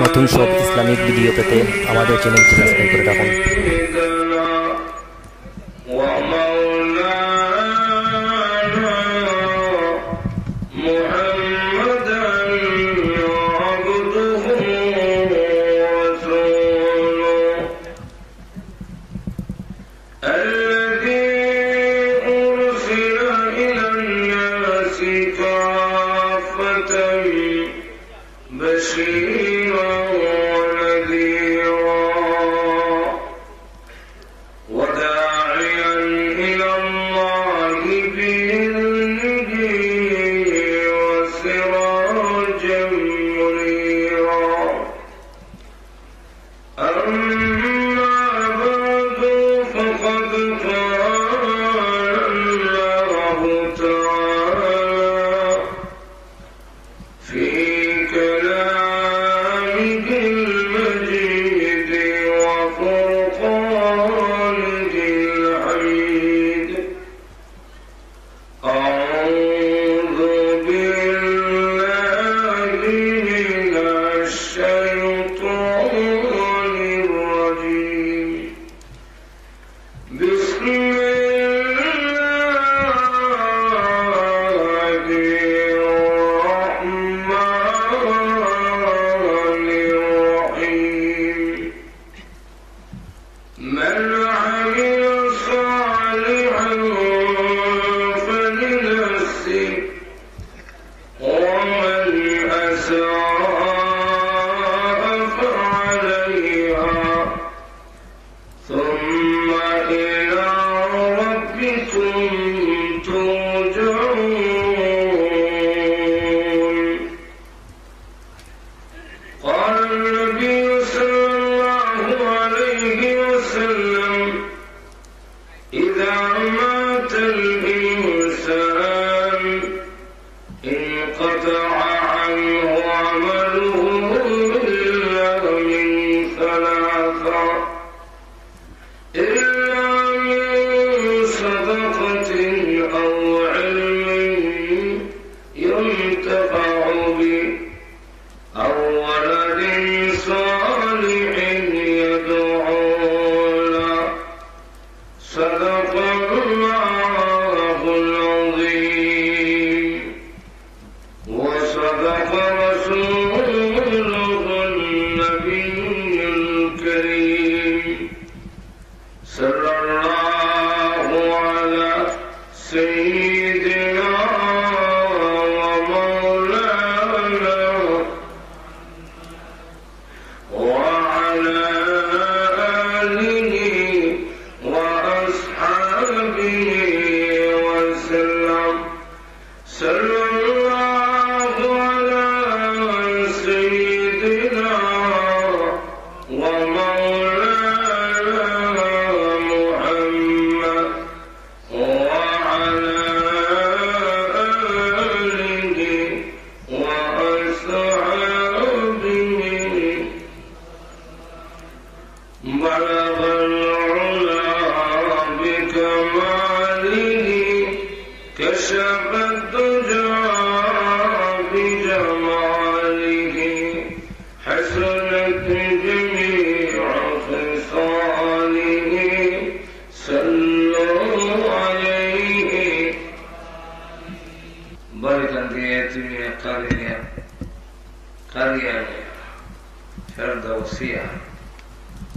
নতুন সব Islamic video পেতে আমাদের চ্যানেলটি সাবস্ক্রাইব করে রাখুন।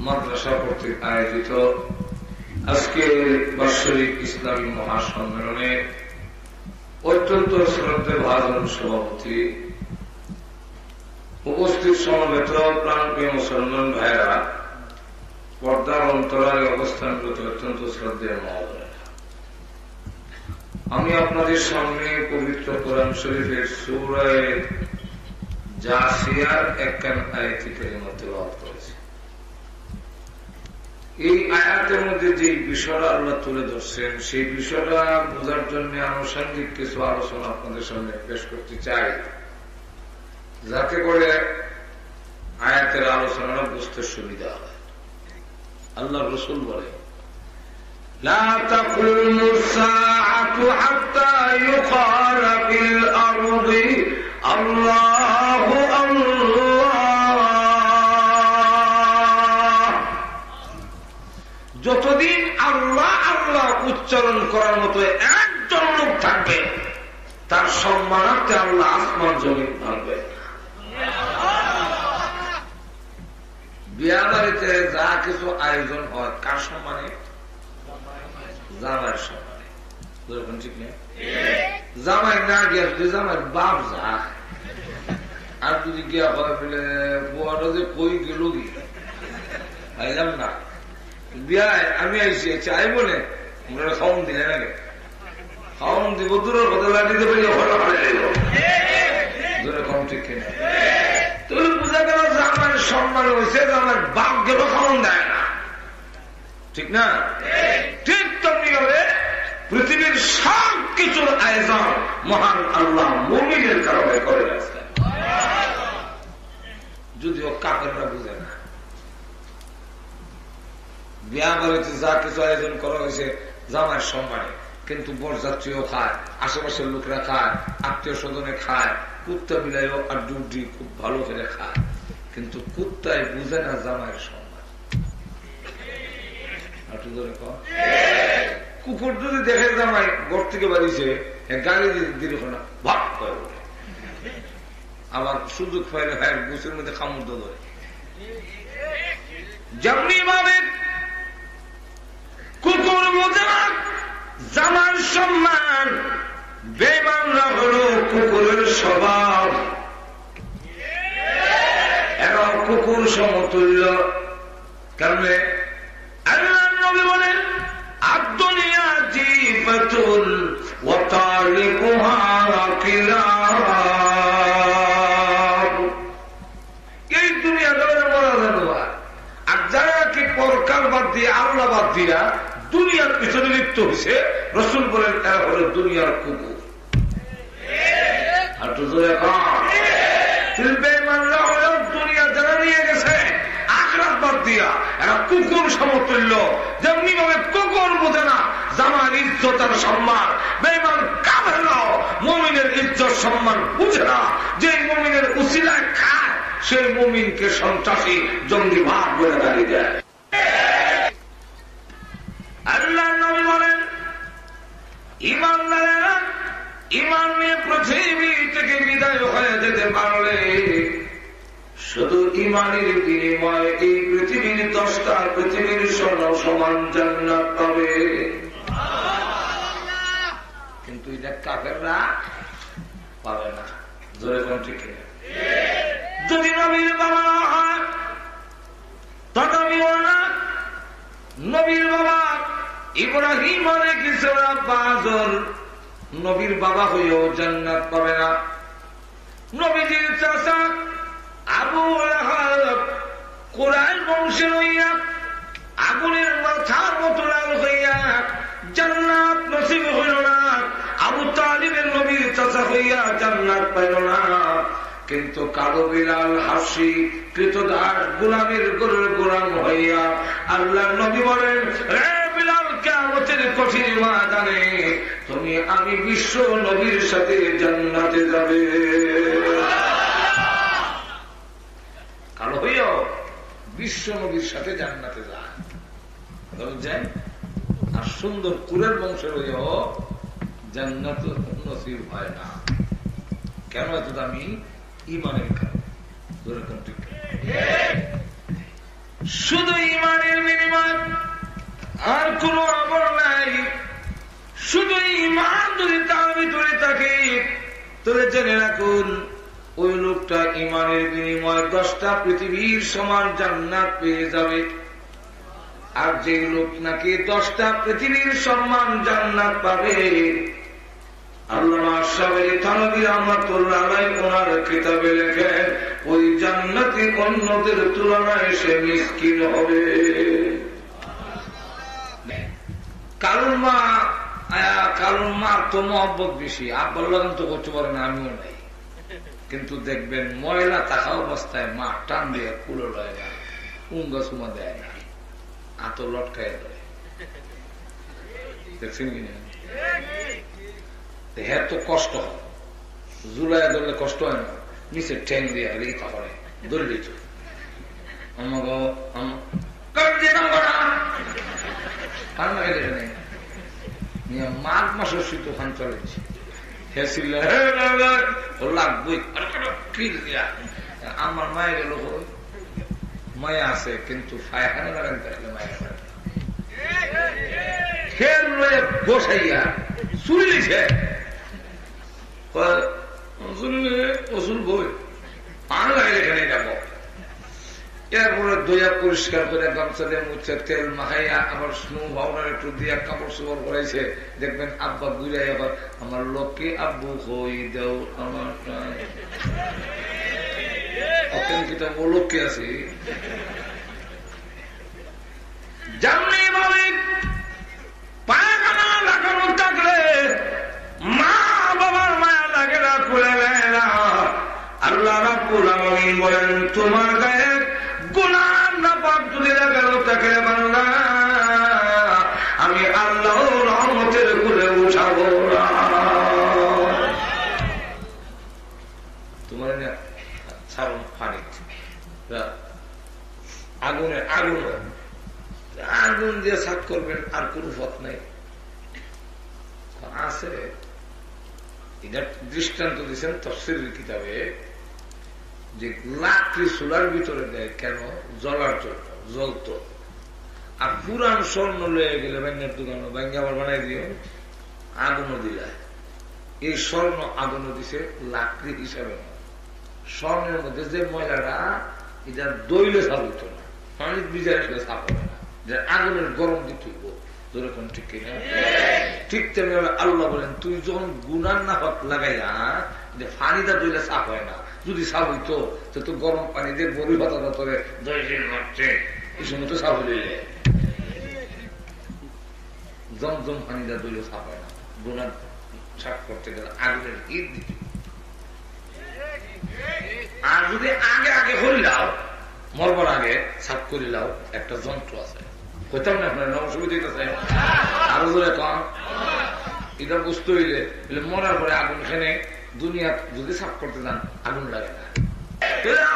মাদ্রাসা কর্তৃক আয়োজিত আজকে বার্ষিক ইসলামী মহাসম্মেলনে অত্যন্ত শ্রদ্ধেয় ভাজন সভাপতি, উপস্থিত সমবেত প্রাণপ্রিয় মুসলমান ভাইরা, পর্দার অন্তরালে অবস্থানগত অত্যন্ত শ্রদ্ধেয় মহোদয়, আমি আপনাদের সামনে পবিত্র কোরআন শরীফের সূরা জাসিয়ার একখান আয়াতি কারিমা তেলাওয়াত করেছি। এই আয়াতের মধ্যে যে বিষয়টা আল্লাহ তুলে ধরছেন সেই বিষয়টা বোঝার জন্য আনুষঙ্গিক কিছু আলোচনা আপনাদের সামনে পেশ করতে চাই, যাতে করে আয়াতের আলোচনাটা বুঝতে সুবিধা হয়। আল্লাহ রাসূল বলে, লা তাকুমুস সাআতু হাত্তা ইউকালা ফিল আরদি আল্লাহু আল্লাহ করার মতো একজন লোক থাকবে, তার সম্মানার্থে আল্লাহ আসমান জমিন ভাঙবে। বিয়া বাড়িতে যা কিছু আয়োজন হয় কার সম্মানে? জামাইয়ের সম্মানে। ঠিক নেই? জামাই না গিয়া যদি জামাইয়ের বাপ যায় আর যদি গিয়া হয় বলে বুয়াটা যে কই গেল গিয়ে আইলাম না বিয়ায় আমি আইসি চাই বলে খাওয়ান দিলে নাকি খাওয়ান দিব দূরের কথা লাগিয়ে দেবে দূরে কম ঠিক কিনা তুই বুঝা গেল যে আমার সম্মান হয়েছে যে আমার বাপ গেল খাওয়ান দেয় না, ঠিক না? ঠিক তেমনি হবে পৃথিবীর সব কিছুর আয়োজন মহান আল্লাহ মুমিনের কারণে করে রাখছেন, যদিও কাফেররা বুঝে না। বিয়া বাড়িতে যা কিছু আয়োজন করা হয়েছে জামাইয়ের সম্মানে, কিন্তু বরযাত্রীও খায়, আশেপাশের লোকেরা খায়, আত্মীয় স্বজনে খায়, কুত্তা বিলাইও আর ডুডি খুব ভালো করে খায়, কিন্তু কুত্তায় বুঝে না জামাইয়ের সম্মান। কুকুর যদি দেখে জামাই ঘর থেকে বাড়িছে গাড়ি দিল না ভাগ করে ওঠে, আবার সুযোগ পাইলে ভাইয়ের গুছের মধ্যে কামড় ধরে। যেমনি ভাবে কুকুর বোঝে না জামার সম্মান, বেঈমানরা হলো কুকুরের স্বভাব, এরা কুকুর সমতুল্য। কারণ আল্লাহর নবী বলেন আদ-দুনিয়া জীবাতুন ওয়া তালিকুহা কিলাব। এই দুনিয়াটা মরা জানোয়ার, আর যারা কি পরকাল বাদ দিয়ে আল্লাহ বাদ দিয়া দুনিয়ার পিছনে লিপ্ত হয়েছে, রাসূল বলেন এরা হলো দুনিয়ার কুকুর। আর তো বেঈমানরা হলো দুনিয়া যারা নিয়ে গেছে আখিরাত বাদ দিয়া এরা কুকুর সমতুল্য। যেমনি ভাবে কুকুর বোঝে না জামার ইজ্জত আর সম্মান, বেঈমান কাফেররাও মুমিনের ইজ্জত সম্মান বুঝে না। যে মুমিনের উসিলায় খায় সেই মুমিনকে সন্ত্রাসী জঙ্গি ভাব বলে দাঁড়িয়ে দেয়। আল্লাহর নবী বলেন ঈমানদারেরা ঈমান নিয়ে পৃথিবী থেকে বিদায় হয়ে যেতে পারলে শুধু ঈমানের বিনিময়ে এই পৃথিবীর 10টা পৃথিবীর সমান জান্নাত পাবে। কিন্তু এটা কাফেররা পাবে না। জোরে কোন ঠিক না? যদি নবীর বাবা হয় তথাপিও না। নবীর বাবা ইব্রাহিম আলাইহিস সালাম বাজর নবীর বাবা হয়েও জান্নাত পাবে না। নবীজির চাচা আবু লাহাব কুরাইশ বংশের হইয়া আগুনের মাথার মতো লাল হইয়া জান্নাত নসিব হইল না। আবু তালিবের নবীর চাচা হইয়া জান্নাত পাইল না। কিন্তু কালো বিলাল হাসি কৃতদাস গোলামের গরুর গোলাম হইয়া আল্লাহর নবী বলেন, হে বিলাল, কিয়ামতের কঠিন ময়দানে তুমি আমি বিশ্ব নবীর সাথে জান্নাতে যাবে। কালো হইয়াও বিশ্ব নবীর সাথে জান্নাতে যায়। আর সুন্দর কুরের বংশের হইয়াও জান্নাত নসিব হয় না। কেন এত দামি? ঈমানের কারণে। শুধু ঈমানের বিনিময় আর কোন আমল নাই। শুধু ঈমান যদি তার ভিতরে থাকে তবে জেনে রাখুন ওই লোকটা ঈমানের বিনিময় 10টা পৃথিবীর সমান জান্নাত পেয়ে যাবে। আর যে লোক নাকি 10টা পৃথিবীর সমান জান্নাত পাবে, আল্লামা শাবেলি থানভী রাহমাতুল্লাহ আলাইহি ওনার কিতাবে লেখেন ওই জান্নাতি অন্যদের তুলনায় সে মিসকিন হবে। কারণ মার তো মহব্বত বেশি, আব্বার লগন তো করতে পারে না, আমিও নাই। কিন্তু দেখবেন ময়লা থাকা অবস্থায় মা টান দিয়ে কুলো লয় না, উঙ্গা সুমা দেয় না, আতো লটকায় দেয়। দেখছেন কিনা? হ্যাঁ তো কষ্ট হয়, জুলাই ধরলে কষ্ট হয় না, নিচে ঠ্যাং দিয়ে রেখা করে ধরে দিত মাঘ মাসের শীত ওখান চলেছে লাগবই আমার মায়ের গেল মায়া আছে কিন্তু ফায়খানা লাগান থাকলে মায়ের খেল বসাইয়া চুরিছে ওষুধ বই পান লাগে এখানে যাবো এরপরে দইয়া পরিষ্কার করে গামছা দিয়ে মুছে তেল মাখাইয়া আবার স্নো পাউডার একটু দিয়া কাপড় চোপড় করাইছে দেখবেন আব্বা বুঝাই আবার আমার লোককে আব্বু হই দেও আমার অকেন্দ্রিতা ও লোককে আছে যেমনি ভাবে পায়খানা লাগানো থাকলে মা বাবার মায়া লাগে না খুলে নেয় না আল্লাহ রাব্বুল আলামিন বলেন তোমার গায়ে গুনাহ নাপাক যদি লাগানো থাকে বান্দা আমি আল্লাহ রহমতের কুলে উঠাবো না তোমার ছাড়ুন পানি আগুনে আগুন আগুন দিয়ে সাত করবেন আর কোন পথ নাই আছে এটা দৃষ্টান্ত দিচ্ছেন তফসিরের কিতাবে যে লাকড়ি চুলার ভিতরে দেয় কেন জ্বলার জন্য জ্বলত আর পুরান স্বর্ণ লয়ে গেলে ব্যাঙ্গের দোকান ব্যাঙ্গে আবার বানাই দিও আগুনও দিলা এই স্বর্ণ আগুনও দিছে লাকড়ি হিসাবে না স্বর্ণের মধ্যে যে ময়লাটা এটা দইলে সাপ হইত না পানির বিজারে সেটা সাপ হবে না যে আগুনের গরম দিতে হইব যেরকম ঠিক কিনা ঠিক তেমনি আল্লাহ বলেন তুই যখন গুনার নাফাক লাগাইয়া যে পানিটা দইলে সাপ হয় না যদি সাপ হইতো তো গরম পানি দিয়ে বড়ি পাতা তোরে মারছে এই সময় তো সাপ হইলে জমজম পানিটা দইলে সাপ হয় না গুনার সাপ করতে গেলে আগুনের ঈদ দিতে আর যদি আগে আগে হইলাও মরবার আগে সাপ করিলাও একটা যন্ত্র আছে হইতাম না আপনার অসুবিধা আছে আরো ধরে কম এটা বুঝতে হইলে মরার পরে আগুন খেনে দুনিয়া যদি সাফ করতে যান আগুন লাগে না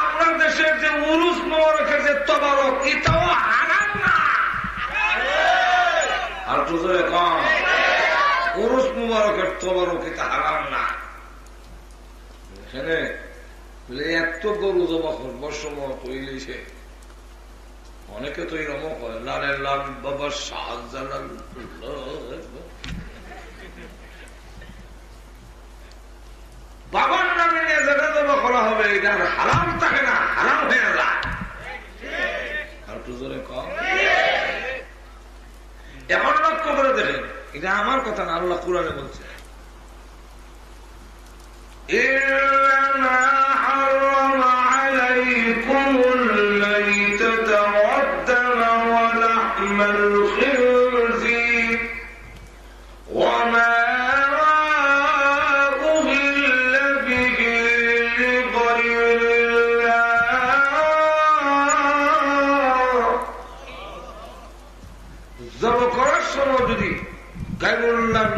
আমরা দেশের যে উরুস মোবারকের যে তবারক এটাও হারাম না আর তো ধরে কম উরুস মোবারকের তবারক এটা হারাম না এখানে এত গরু জমা বর্ষমত হইলেছে অনেকে তো এরকম করে লালের লাল বাবা শাহজালাল বাবার নামে নিয়ে যেটা জমা করা হবে এটা হারাম থাকে না হারাম হয়ে যায় আর একটু জোরে কম এমন লক্ষ্য করে দেখেন এটা আমার কথা না আল্লাহ কুরআনে বলছে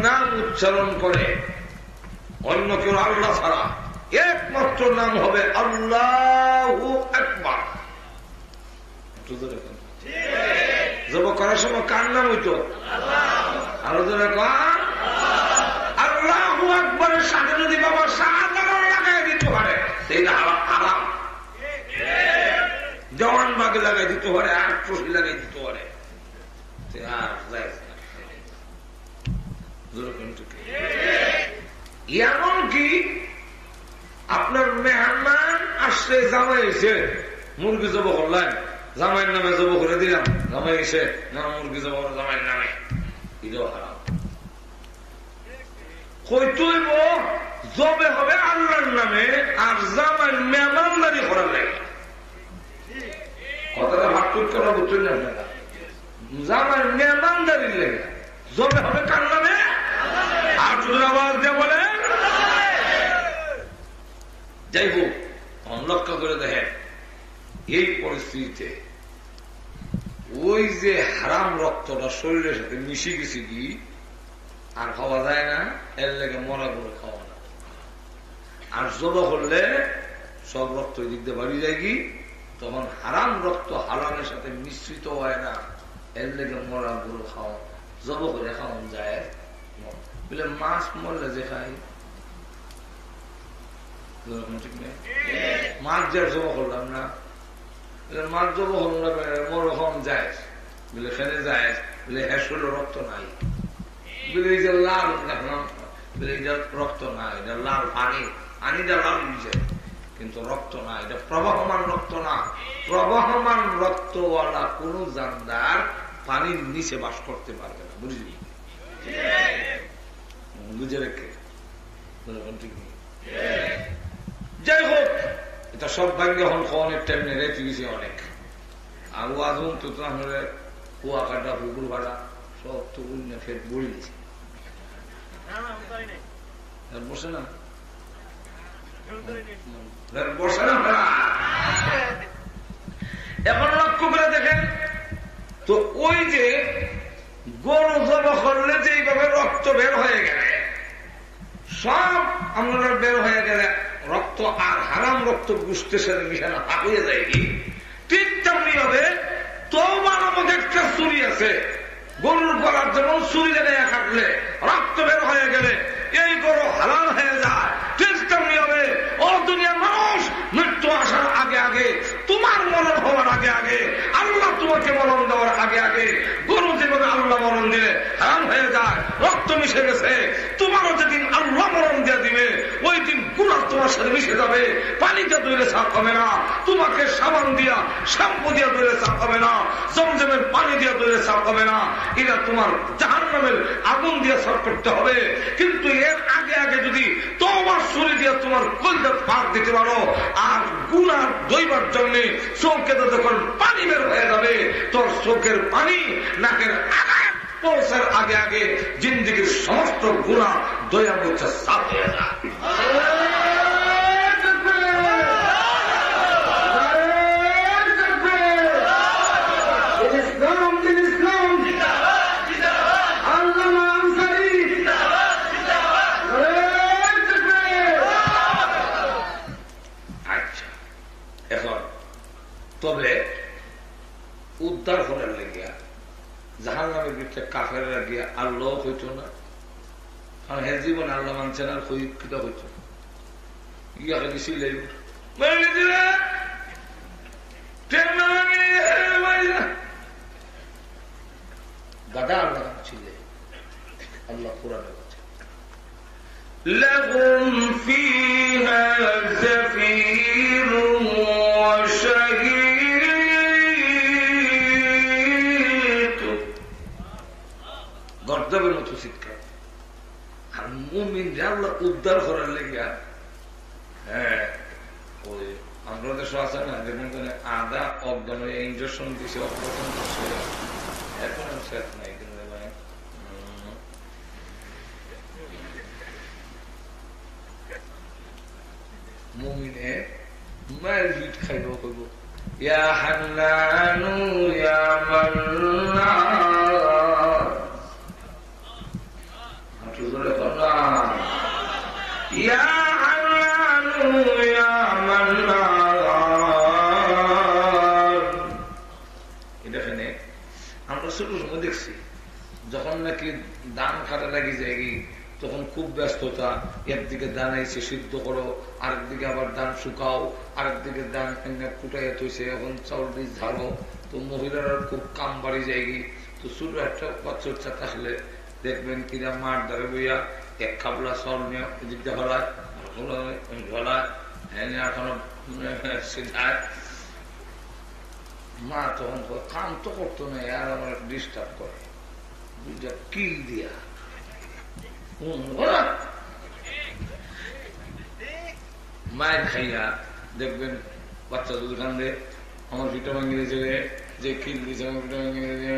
নাম উচ্চারণ করে অন্য কেউ আল্লাহ ছাড়া একমাত্র নাম হবে আল্লাহু আকবার জব করার সময় কার নাম হইতো আরো জোরে কার আল্লাহু আকবরের সাথে যদি বাবা শাহজালাল লাগাই দিতে পারে সেইটা হারাম জওয়ান বাগে লাগাই দিতে পারে আর ট্রফি লাগাই দিতে পারে আর যায় এমনকি আপনার মেহমান আসছে জামাই এসে মুরগি জব করলেন জামাইয়ের নামে জব করে দিলাম জামাই এসে না মুরগি জব করে জামাইয়ের নামে এটাও হারাম হইতইব জবে হবে আল্লাহর নামে আর জামাইয়ের মেহমানদারি করার লাগে কথাটা ভাট্টুর করা বুঝছেন না আপনারা জামাইয়ের মেহমানদারির লেগে জবে হবে কার নামে আর যদি আওয়াজ দিয়ে বলে যাই হোক লক্ষ্য করে দেখেন এই পরিস্থিতিতে ওই যে হারাম রক্তটা শরীরের সাথে মিশে গেছে কি আর খাওয়া যায় না এর লেগে মরা করে খাওয়া না আর জবা করলে সব রক্ত দিক দিয়ে বাড়ি যায় কি তখন হারাম রক্ত হারামের সাথে মিশ্রিত হয় না এর লেগে মরা গরু খাওয়া জব করে খাওয়ান যায় বলে মাছ মরলে যে খাই, ঠিক নেই, মাছ যে জব করলাম না, মাছ জব হল না, মরকম যায় বলে এখানে যায় বলে হ্যাঁ শরীর রক্ত নাই, বলে এই যে লাল দেখলাম, বলে এটা রক্ত না, এটা লাল পানি, পানিটা লাল বুঝে, কিন্তু রক্ত না, এটা প্রবাহমান রক্ত না। প্রবাহমান রক্তওয়ালা কোন জানদার পানির নিচে বাস করতে পারবে না, বুঝলি? বুঝে রেখে ঠিক নেই। যাই হোক, এটা সব ভাগ্য হন অনেক টাইম রেখে গেছে অনেক। আর আগুন তো আমরা কুয়া কাটা, পুকুর ভাড়া সব তো ফের বড়ি দিয়েছে, বসে না বসে না। এখন লক্ষ্য করে দেখেন তো, ওই যে গরু জব করলে যে এইভাবে রক্ত বের হয়ে গেলে, সব আমরা বের হয়ে গেলে রক্ত আর হারাম রক্ত বুঝতে সাথে মিশানো হয়ে যায় কি, ঠিক তেমনি হবে তোমার আমাকে একটা চুরি আছে, গরুর গলার যেমন চুরি লেগে কাটলে রক্ত বের হয়ে গেলে এই গরু হালাল হয়ে যায়, ঠিক তেমনি হবে ও দুনিয়ার মানুষ, মৃত্যু আসার আগে আগে, তোমার মরণ হওয়ার আগে আগে, আল্লাহ তোমাকে মরণ দেওয়ার আগে আগে, গরু যেভাবে আল্লাহ মরণ দিলে হারাম হয়ে যায়, রক্ত মিশে গেছে, তোমারও যেদিন আল্লাহ মরণ দিয়ে দিবে ওই দিন গুনাহ তোমার সাথে মিশে যাবে, পানিতে ধুইলে সাফ হবে না, তোমাকে সাবান দিয়া শ্যাম্পু দিয়া ধুইলে সাফ হবে না, জমজমের পানি দিয়া ধুইলে সাফ হবে না, এরা তোমার জাহান্নামের আগুন দিয়ে সাফ করতে হবে। কিন্তু এর আগে আগে যদি তোমার শরীর দিয়ে তোমার কলজা পাক দিতে পারো, আর গুনাহ ধুইবার জন্য চোখে যখন পানি বের হয়ে যাবে, তোর চোখের পানি নাকের আগায় পৌঁছার আগে আগে জিন্দিগির সমস্ত গুনাহ দয়া মুছে সাফ হয়ে যায়। তবে উদ্ধার করার লেগিয়া জাহান্নামের বিরুদ্ধে কাফেররা গিয়া আল্লাহ হইত না, কারণ হে জীবন আল্লাহ মানছেন আর হইত হইত ইয়াকে দিছিল গাদা আল্লাহ ছিল। আল্লাহ কোরআনে বলছে লাহুম ফিহা যাফীরুন ওয়া শাহীক, গর্দবের মতো চিৎকার। আর মুমিনরা আল্লাহ উদ্ধার করার লেগা, হ্যাঁ ওই আমরা দেশে আছে না, যেমন আদা অজ্ঞান হয়ে ইঞ্জেকশন দিছে, অপারেশন করছে, এখন সেট নাই। মুমিনে মায়ের হিট খাইব, কইব ইয়া হান্নানু ইয়া মান্নান, ইয়া হান্নানু ইয়া মান্নান। এটা এখানে আমরা ছোট সময় দেখছি, যখন নাকি দান খাটা লাগি যায় তখন খুব ব্যস্ততা, একদিকে দান আইসে সিদ্ধ করো, আরেকদিকে আবার দান শুকাও, আরেকদিকে দান ফুটাইয়া তৈছে, এখন চাউল বীজ ঝাড়ো, তো মহিলারা খুব কাম বাড়ি যায়। তো ছোট একটা বাচ্চা থাকলে দেখবেন কিনা মার দ্বারে বইয়া এক খাবলা চাউল নিয়ে এদিকটা হলায় হলায়, হ্যাঁ এখনো সিধায়, মা তখন কাম তো করতো না, আর আমার ডিস্টার্ব করে, দুইটা কিল দিয়া মায়ের খাইয়া দেখবেন বাচ্চা যদি কান্দে, আমার পিঠা ভাঙিয়ে দিয়েছে, যে কিল দিয়েছে আমার পিঠা ভাঙিয়ে দিয়েছে,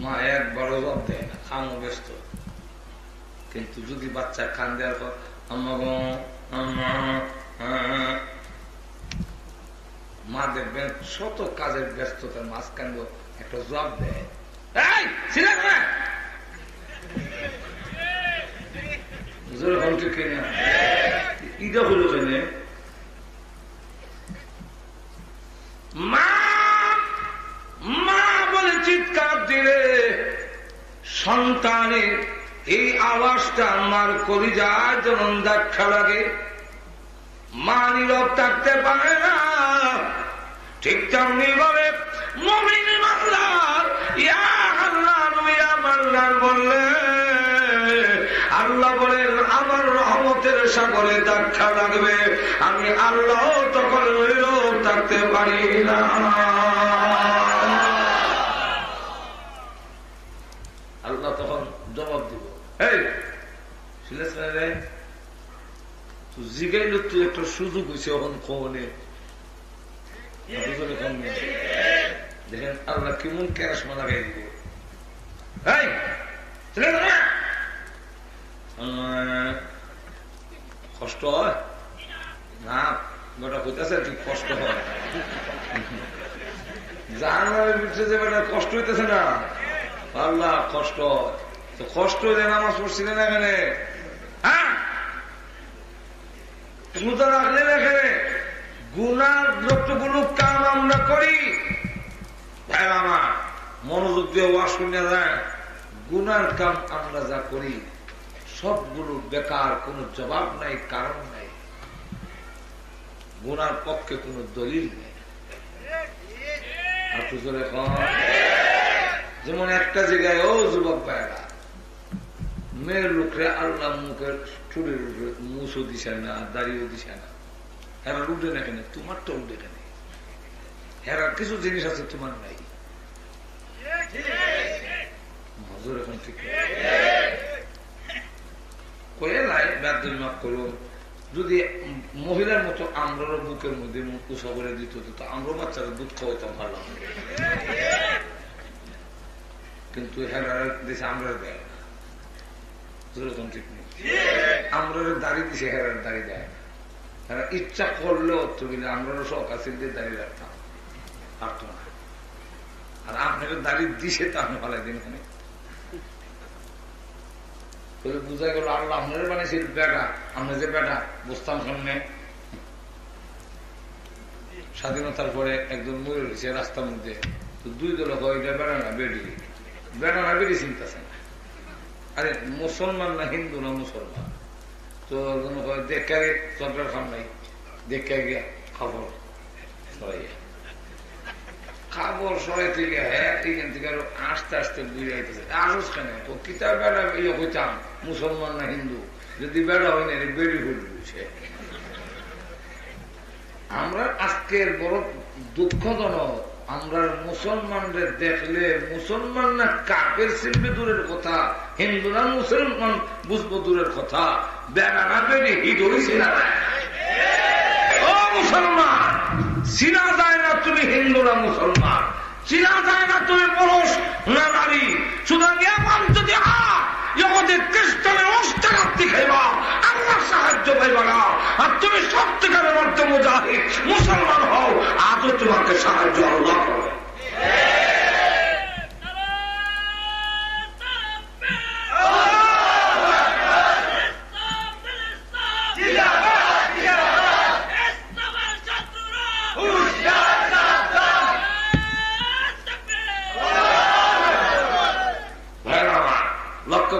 মা একবারও জব দেয় না, খামো ব্যস্ত। কিন্তু যদি বাচ্চা খান দেওয়ার পর মা দেখবেন শত কাজের ব্যস্ততার মাঝখান একটা জব দেয়, ইটা হলো কেনে মা মা বলে চিৎকার দিলে সন্তানের এই আওয়াজটা মার কলিজায় যেমন ধাক্কা লাগে, মা নীরব থাকতে পারে না। ঠিক তেমনি ভাবে মুমিন মাল্লার ইয়া আল্লাহ ইয়া মাল্লার বললে আল্লাহ বলেন আমার রহমতের সাগরে ধাক্কা লাগবে, আমি আল্লাহ তখন নীরব থাকতে পারি না। আল্লাহ তখন জবাব দিব, এই তুই জিগাইল, তুই একটা সুযোগ হয়েছে এখন কনে। দেখেন আল্লাহ কেমন ক্যারাসমা লাগাই দিব। কষ্ট হয় না, বেটা হইতেছে কি কষ্ট হয়, জাহান্নামের ভিতরে যে বেটা কষ্ট হইতেছে না, আল্লাহ কষ্ট হয়। তো কষ্ট হইলে নামাজ পড়ছিলেন এখানে, হ্যাঁ রোজা রাখলেন এখানে, গুনার যতগুলো কাম আমরা করি ভাই আমার মনোযোগ দিয়ে ওয়াজ শুনে যায়, গুনার কাম আমরা যা করি সবগুলো বেকার, কোনো জবাব নাই, কারণ নাই, গুনার পক্ষে কোনো দলিল নেই। যেমন একটা জায়গায় ও যুবক ভাইরা মেয়ের লোকরে আল্লাহ মুখের চুলের উপরে মুছও দিছে না, দাঁড়িয়েও দিছে না, হেরা উঠে না কেন, তোমারটা উঠে কেন, হেরার কিছু জিনিস আছে তোমার নাই। হজুর এখন ঠিক কয়ে নাই ব্যাধের মাফ করুন, যদি মহিলার মতো আমরারও বুকের মধ্যে মুখ উষা করে দিত তো আমরাও বাচ্চারা দুধ খাওয়াইতাম ভালো, কিন্তু হেরার দেশে আমরা দেয় না, ঠিক নেই, আমরা দাঁড়িয়ে দিছে, হেরার দাঁড়িয়ে দেয় না। তারা ইচ্ছা করলেও তুমি আমরাও শখ আছে দাঁড়িয়ে রাখতাম, পারত না। আর আপনাকে দাঁড়িয়ে দিছে তা আমি ভালো দিন এখানে বুঝা গেল আল্লাহ আপনার বানিয়েছিল বেটা, আমরা যে বেটা বসতাম সামনে। স্বাধীনতার পরে একজন মরে রয়েছে রাস্তার মধ্যে, তো দুই দল এটা বেড়া না বেড়ি, বেড়া না বেড়ি চিন্তাছে না, আরে মুসলমান না হিন্দু না মুসলমান, তো দেখে সরকার খান নাই, দেখে গিয়া খবর সরাইয়া খাবর সরাই থেকে, হ্যাঁ এখান থেকে আরো আস্তে আস্তে বুঝে যাইতেছে আসস কেন, তো কিতাব বেড়া ইয়ে হইতাম মুসলমান না হিন্দু, যদি বেড়া হয় না বেড়ি হইছে। আমরা আজকের বড় দুঃখজনক, আমরা মুসলমানদের দেখলে মুসলমান না কাপের শিল্পে দূরের কথা, হিন্দু না মুসলমান বুঝবো দূরের কথা, বেড়া না বেড়ি হিট হয়েছে না। ও মুসলমান, চিনা যায় না তুমি হিন্দু না মুসলমান, চিনা যায় না তুমি পুরুষ না নারী, সুতরাং এমন যদি জগতের খ্রিস্টানের অষ্টাঘাতী খাইবা আল্লাহ সাহায্য পাইবা না, আর তুমি সত্যিকারের অর্থ মুজাহিদ মুসলমান হও, আজও তোমাকে সাহায্য আল্লাহ করে।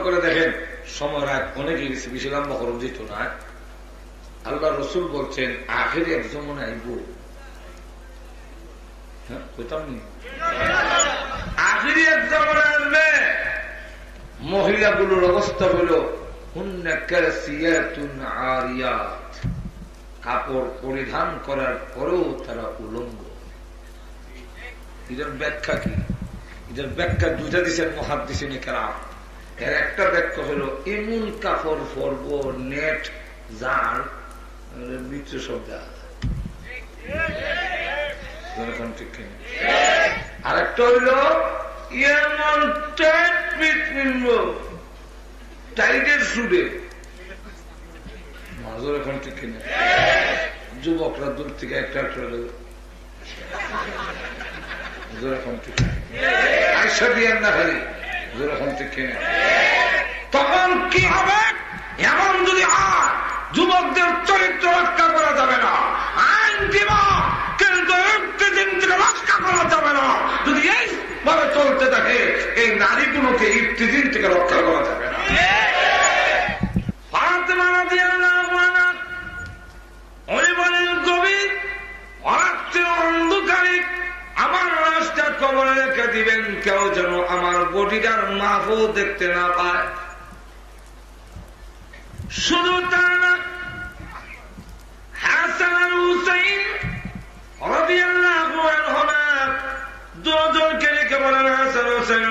করে দেখেন সময় রাত অনেকে গেছে, বেশি লম্বা খরচ দিত না। আল্লাহ রসুল বলছেন আখের এক জমনে আইব, আখের এক জমনে আসবে, মহিলাগুলোর অবস্থা হল কাপড় পরিধান করার পরেও তারা উলঙ্গ। এটার ব্যাখ্যা কি? এটার ব্যাখ্যা দুইটা দিচ্ছেন মুহাদ্দিসিনে কেরাম। এর একটা ব্যাখ্যা হলো এমন কাপড় পরব নেট জাল মিত্র শব্দ, আর একটা হইল এমন টাইট পিট কিনব টাইটের সুডে মাজর এখন ঠিক কিনে যুবকরা দূর থেকে একটা একটা এখন ঠিক আইসা দিয়েন না খালি যেরকম ঠিক কিনে। তখন কি হবে? এমন যদি হয় যুবকদের চরিত্র রক্ষা করা যাবে না, আইন দিবা কিন্তু একটি দিন থেকে রক্ষা করা যাবে না। যদি এইভাবে চলতে থাকে এই নারীগুলোকে একটি দিন থেকে কবরে রেখে দিবেন, কেউ যেন আমার বডিটার মাফও দেখতে না পায়। শুধু তা না, হাসান আর হুসাইন রাদিয়াল্লাহু আনহুমা দুজনকে রেখে বলেন, হাসান হোসেন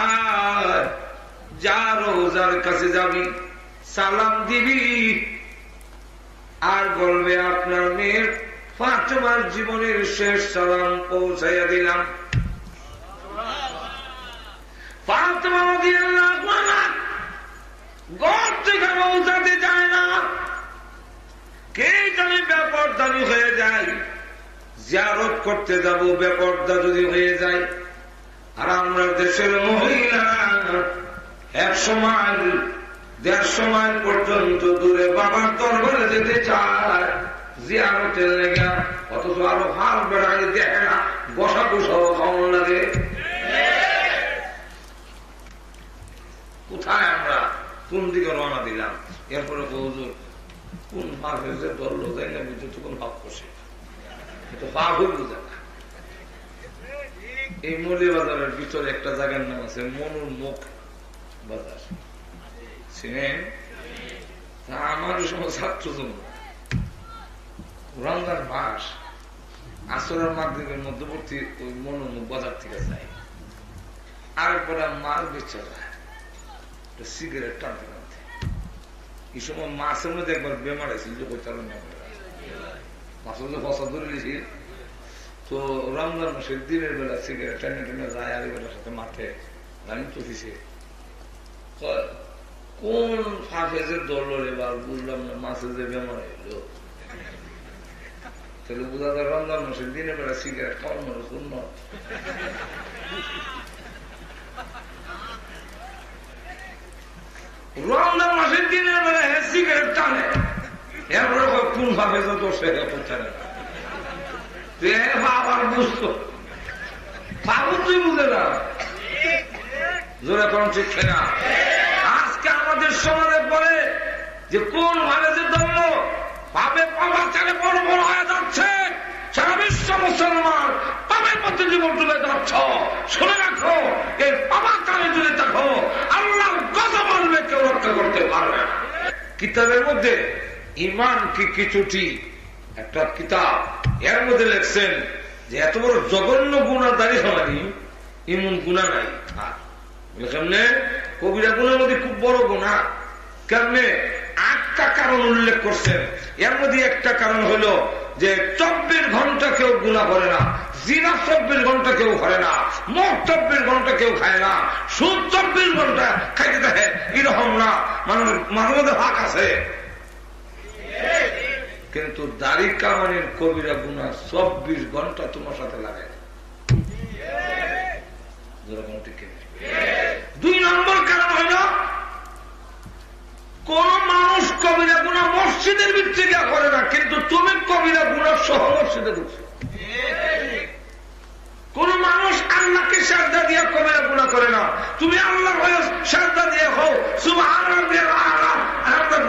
আর যা রোজার কাছে যাবি, সালাম দিবি, আর বলবে আপনার মেয়ের ফাতেমার জীবনের শেষ সালাম পৌঁছাইয়া দিলাম। ফাতেমা রাদিয়াল্লাহু আনহা ঘর থেকে পৌঁছাতে চায় না, কে জানে বেপরদানি হয়ে যায়, জিয়ারত করতে যাব বেপরদা যদি হয়ে যায়। আর আমরা দেশের মহিলারা 100 মাইল 150 মাইল পর্যন্ত দূরে বাবার দরবারে যেতে চায় জিয়ারতের লেগে, অথচ আরো হাল বেড়াই দেখে না, বসা বসাও কেমন লাগে। কোথায় আমরা কোন দিকে রওনা দিলাম? এরপরে হুজুর কোন হাফেজে ধরলো যাই না বুঝতে, তখন ভাব করছে তো পাপ হইল জায়গা। এই মলি বাজারের ভিতরে একটা জায়গার নাম আছে মনুর মুখ বাজার, চিনেন? আমার সময় ছাত্র জন্য রমজান মাস আসরের মাগরিবের মধ্যবর্তী ওই মনুর মুখ বাজার থেকে যায়, আরেকবার মাল বেচা যায় সিগারেট টানতে টানতে। এই সময় মাছের মধ্যে একবার বেমার আছে, মাছের ফসা ধরে দিয়েছি তো রমজান মাসের দিনের বেলা সিগারেট টেনে টেনে যায় আর বেলার সাথে মাঠে আমি তো দিছে কোন হাফেজের দল এবার বুঝলাম না, মাছের যে বেমার হইল তাহলে বোঝা যায় রমজান মাসের দিনের বেলা সিগারেট খাওয়ার মানুষ শূন্য। রমজান মাসের দিনের বেলা সিগারেট টানে, এরপরে কোন হাফেজের দোষ টানে আবার বুঝতো বাবু তুই বুঝে না জোরে কোন ঠিক না। আজকে আমাদের সমাজে পড়ে যে কোন ভাবের দল পাবে পাবার চালে বড় বড় হয়ে যাচ্ছে, সারা বিশ্ব মুসলমান পাবের মধ্যে জীবন তুলে যাচ্ছ। শুনে রাখো, এই পাবার চালে তুলে দেখো, আল্লাহর কথা বলবে কেউ রক্ষা করতে পারবে না। কিতাবের মধ্যে ইমান কি কিছুটি একটা কিতাব, এর মধ্যে লেখছেন যে এত বড় জঘন্য গুণা দাঁড়িয়ে হয়নি, এমন গুণা নাই। কেমনে কবিরা গুণের মধ্যে খুব বড় গুণা, কেমনে 8টা কারণ উল্লেখ করছেন। এর মধ্যে একটা কারণ হলো যে 24 ঘন্টা কেউ গুণা করে না, জিনা 24 ঘন্টা কেউ করে না, মদ 24 ঘন্টা কেউ খায় না, সুদ 24 ঘন্টা খাইতে দেখে এরকম না, মাঝে মধ্যে ভাগ আছে। কিন্তু দাড়ি কামানের কবিরা গুণা 24 ঘন্টা তোমার সাথে লাগে। 2 নম্বর কারণ হল কোন মানুষ কবিরা গুণা মসজিদের ভিতরে গিয়ে করে না, কিন্তু তুমি কবিরা গুণা সহ মসজিদে ঢুকছো। কোন মানুষ আল্লাহকে সাজদা দিয়ে কবিরা গুণা করে না, তুমি আল্লাহ সাজদা দিয়ে হও সুবহানাল্লাহ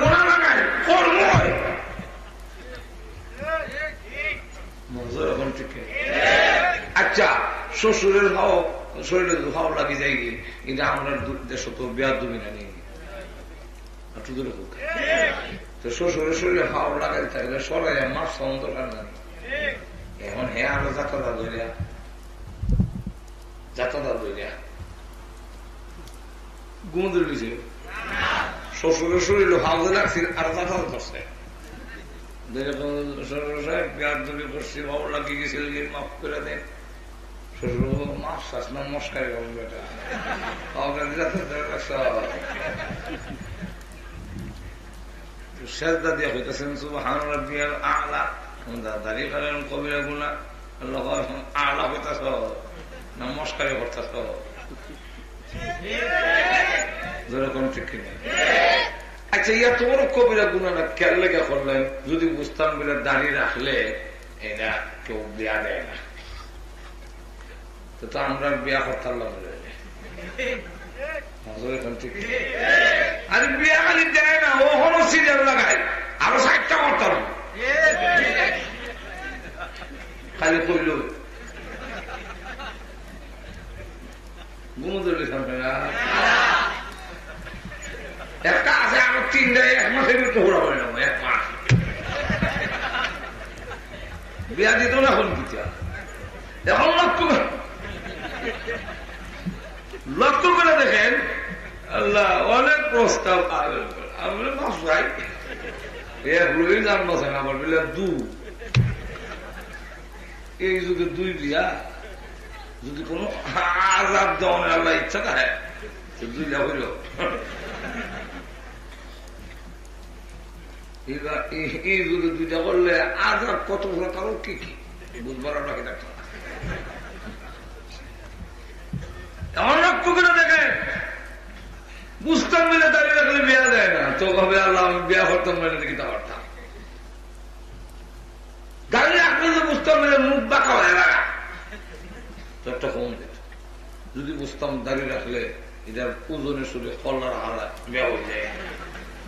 গুণা লাগাই কর্ম হয়। আচ্ছা, শ্বশুরের হাও শরীরে হাও লাগি যাই গিয়ে, কিন্তু আমরা দেশ তো বিয়ার দুবি না নিয়ে তো শ্বশুরের শরীরে হাও লাগাই থাকলে সরাই মাছ সন্দ না। এখন হ্যাঁ আরো যাত্রা ধরিয়া গুমদ দিছে, শ্বশুরের শরীরে হাওয়া লাগছে আর যাত্রা করছে, বিয়ার দুবি করছি ভালো লাগিয়ে গেছিল, মাফ করে দেন। শ্বশুর মাছ শাস না মস্কারি বেটা সেজদা দিয়ে হইতেছেন সুবহানাল্লাহ রাব্বিয়াল আ'লা, দাঁড়িয়ে ফেলেন কবিরা গুনাহ, আল্লাহ আ'লা হইতেছ না মস্কারি করতেছ, যেরকম ঠিক কিনা। আচ্ছা, ইয়া তোমার কবিরা গুনাহটা কেন লেগে করলেন? যদি বুঝতাম বলে দাঁড়িয়ে রাখলে এটা কেউ বিয়া দেয় না, তো আমরা বিয়া করতাম। আরে বিয়া খালি দেয় না, ও হলো সিরিয়াল লাগায় আরো 60টা করতাম। খালি কইল ঘুমোতে সামনে না একটা আছে আমার 3 এক মাসের ভিতরে ঘোরা হয় না 1 মাস বিয়া দিত না এখন কি এখন লক্ষ্য করে দেখেন আল্লাহ অনেক প্রস্তাব আমরা মাস ভাই জন্ম না আমার বলে এই যুগে 2 বিয়া যদি কোন আজাব দেওয়ার আল্লাহ ইচ্ছা থাকে 2 বিয়া হইল এই যুগে 2টা করলে আজাব কত কারণ কি কি বুঝবার আপনাকে দেখতে এমন লক্ষ্য করে দেখেন বুঝতাম মিলে দাঁড়িয়ে রাখলে বিয়া দেয় না তো ভাবে আল্লাহ আমি বিয়া করতাম মিলে দেখি তা করতাম দাঁড়িয়ে রাখলে যে বুঝতাম মিলে মুখ বাঁকা হয়ে লাগা তো একটা কম দিত যদি বুঝতাম দাঁড়িয়ে রাখলে এটার ওজনের সুরে কল্লার হারা বিয়া হয়ে যায়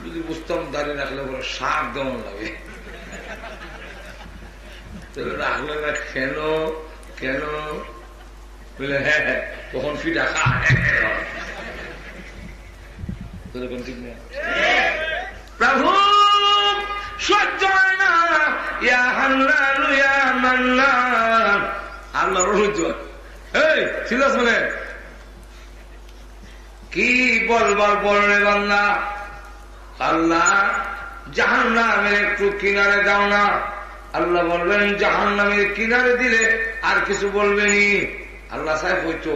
যদি বুঝতাম দাঁড়িয়ে রাখলে বলে শাক দেওয়ান লাগে রাখলে না কেন কেন বলে হ্যাঁ তখন ফিটা খা ঠিক নেই প্রভু সহ্য হয় না ইয়া হান্নান ইয়া মান্নান আল্লাহর সহ্য এই সিরিয়াস মানে কি বলবার বললে বান্দা আল্লাহ জাহান্নামের একটু কিনারে দাও না আল্লাহ বলবেন জাহান্নামের কিনারে দিলে আর কিছু বলবেনি আল্লাহ সাহেব হইতো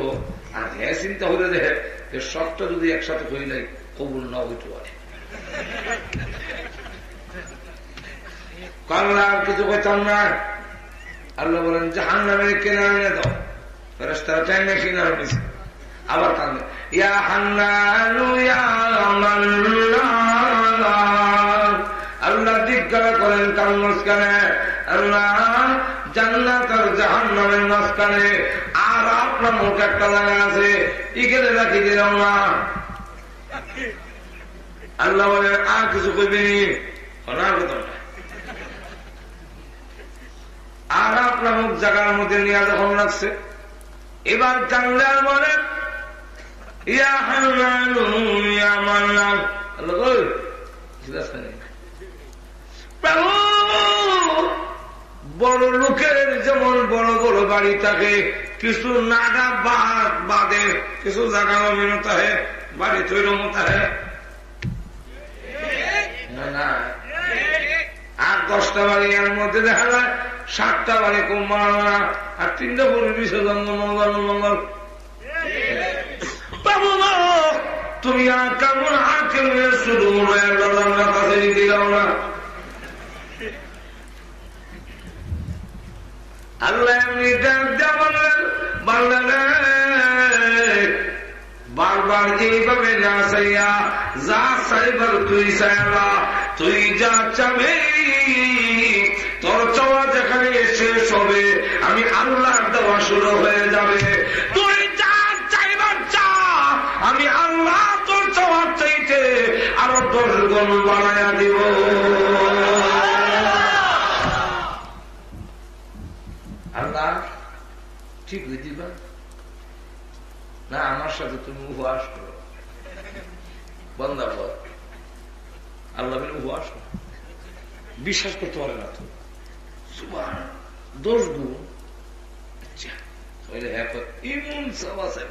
আর হ্যাঁ চিন্তা হলে দেখে সবটা যদি একসাথে হইলে কবুল না হইতে পারে কাল্লা আর কিছু কইতাম না আল্লাহ বলেন জাহান্নামের কিনারে দাও ফেরেশতারা টাইমে কিনারে নিছে আবার কান্দে ইয়া হান্নানু ইয়া মান্নান আল্লাহ জিজ্ঞাসা করেন কার মাঝখানে আল্লাহ জান্নাত আর জাহান্নামের মাঝখানে আর আপনার মুখ একটা জায়গা আছে এখানে রাখি দিলাম না আল্লাহ বলেন আর কিছু কইবেনি আর আপনার মুখ জায়গার মধ্যে নিয়ে যখন লাগছে এবার কান্দে আর বলেন ইয়া হান্নানু ইয়া মান্নান আল্লাহ প্রভু বড় লোকের যেমন বড় বড় বাড়ি থাকে কিছু নাগা বাদে কিছু জায়গা অমিন থাকে বাড়ি তৈরি মতো না আর 10টা বাড়ি এর মধ্যে দেখা যায় 7টা বাড়ি কম মারা আর 3টা পুরো বিসর্জন মঙ্গল মঙ্গল বাবু তুমি আর কেমন আঁকে শুধু কাছে দিতে যাও না আল্লাহ এমনি বললেন বাংলাদেশ বারবার এইভাবে না চাইয়া যা চাইবার তুই চাইবা তুই যা চাবে তোর চাওয়া যেখানে শেষ হবে আমি আল্লাহর দেওয়া শুরু হয়ে যাবে তুই যা চাইবার চা আমি আল্লাহ তোর চাওয়ার চাইতে আরো 10 গুণ বাড়াইয়া দিব আল্লাহ ঠিক হয়ে দিবা না আমার সাথে তুমি উপহাস করো বন্দা বল আল্লাহ বলে উপহাস করো বিশ্বাস করতে পারে না তো সুবহান 10 গুণ ইমন সব আছে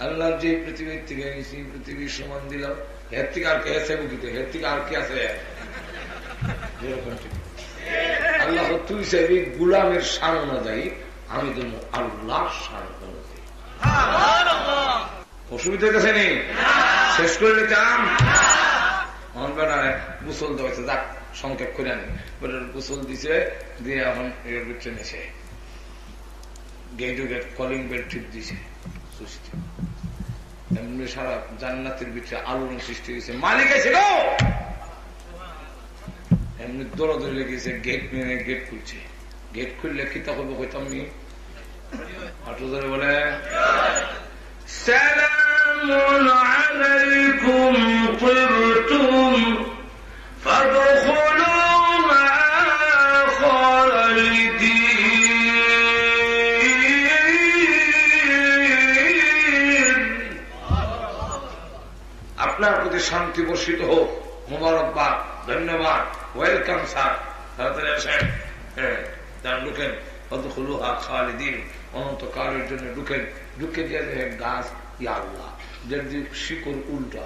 আল্লাহ যে পৃথিবীর থেকে গেছি পৃথিবীর সমান দিলাম এর থেকে আর কে আছে বুঝিতে এর থেকে আর কি আছে আল্লাহ তুই চাইবি গুলামের শান অনুযায়ী আমি দেবো আল্লাহর শান অনুযায়ী অসুবিধা গেছে নি শেষ করে নিতাম গোসল দেওয়াছে যাক সংক্ষেপ করে আনি গোসল দিছে দিয়ে এখন এর ভিতরে নিছে গেট কলিং বেল ঠিক দিছে এমনি সারা জান্নাতের ভিতরে আলোড়ন সৃষ্টি হয়েছে মালিক আছে গো এমনি দৌড়াদৌড়ি লেগেছে গেট নিয়ে গেট খুলছে গেট খুললে কি তা করবো কইতাম নি হাঁটু ধরে বলে সালামুন আলাইকুম তিবতুম ফাদখুলুহা খালিদিন শান্তি বর্ষিত হোক। মোবারকবাদ, ধন্যবাদ, ওয়েলকাম স্যার, তাড়াতাড়ি আসেন। হ্যাঁ, ঢুকেন, খালিদিন, অনন্তকালের জন্য ঢুকেন। ঢুকে দিয়ে দেখেন গাছ, ইয়া আল্লাহ, যার দিকে শিকড় উল্টা,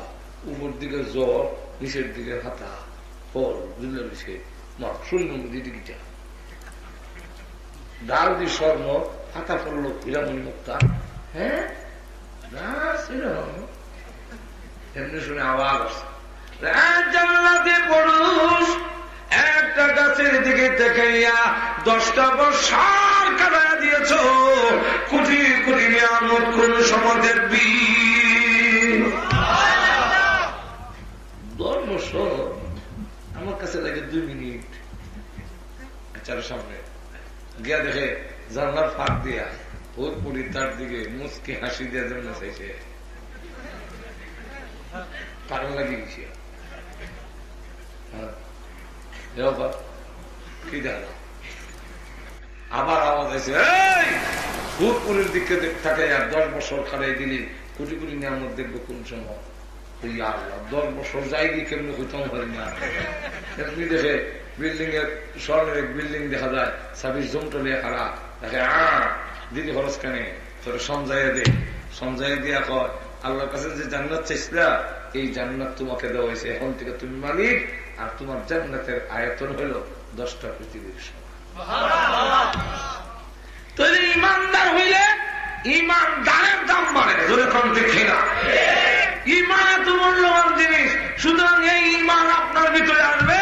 উপর দিকে জ্বর, নিচের দিকে হাতা ফল, বুঝলেন? সে শূন্য দিদিটা ডাল দি স্বর্ণ, হাতা ফল হীরামণি মুক্তা। হ্যাঁ, এমনি শুনে আওয়াজ আসছে, জান্নাতে পুরুষ একটা গাছের দিকে দেখাইয়া 10টা বছর কাটাইয়া দিয়েছ, কোটি কোটি নিয়ামত কোন সময় দেখবি? 10 বছর আমার কাছে লাগে 2 মিনিট। চার সামনে গিয়া দেখে জানলার ফাঁক দিয়া ওর পরি তার দিকে মুচকে হাসি দেওয়ার জন্য চাইছে, কারণ লাগিয়ে গেছে। কি দেখা আবার আওয়াজ আছে, ভূতপুরের দিকে থাকে আর 10 বছর খাড়াই দিলি কোটি কোটি নিয়ামত দেখবো কোন সময়? 10 বছর যাই দিয়ে কেমনি হইতাম হয় না। এমনি দেখে বিল্ডিং এর স্বর্ণের এক বিল্ডিং দেখা যায়, 26 জন টলিয়া খাড়া দেখে, দিদি খরচ কেন তোর সমঝাইয়া দে। সমঝাইয়া দিয়া কয়, আল্লাহর কাছে যে জান্নাত চাইছিলা এই জান্নাত তোমাকে দেওয়া হয়েছে, এখন থেকে তুমি মালিক, আর তোমার জান্নাতের আয়তন হলো 10টা পৃথিবীর সমান। তাহলে ইমানদার হইলে ইমানদারের দাম বাড়ে, ধরে কম দেখি না। ইমান এত মূল্যবান জিনিস, সুতরাং এই ইমান আপনার ভিতরে আসবে,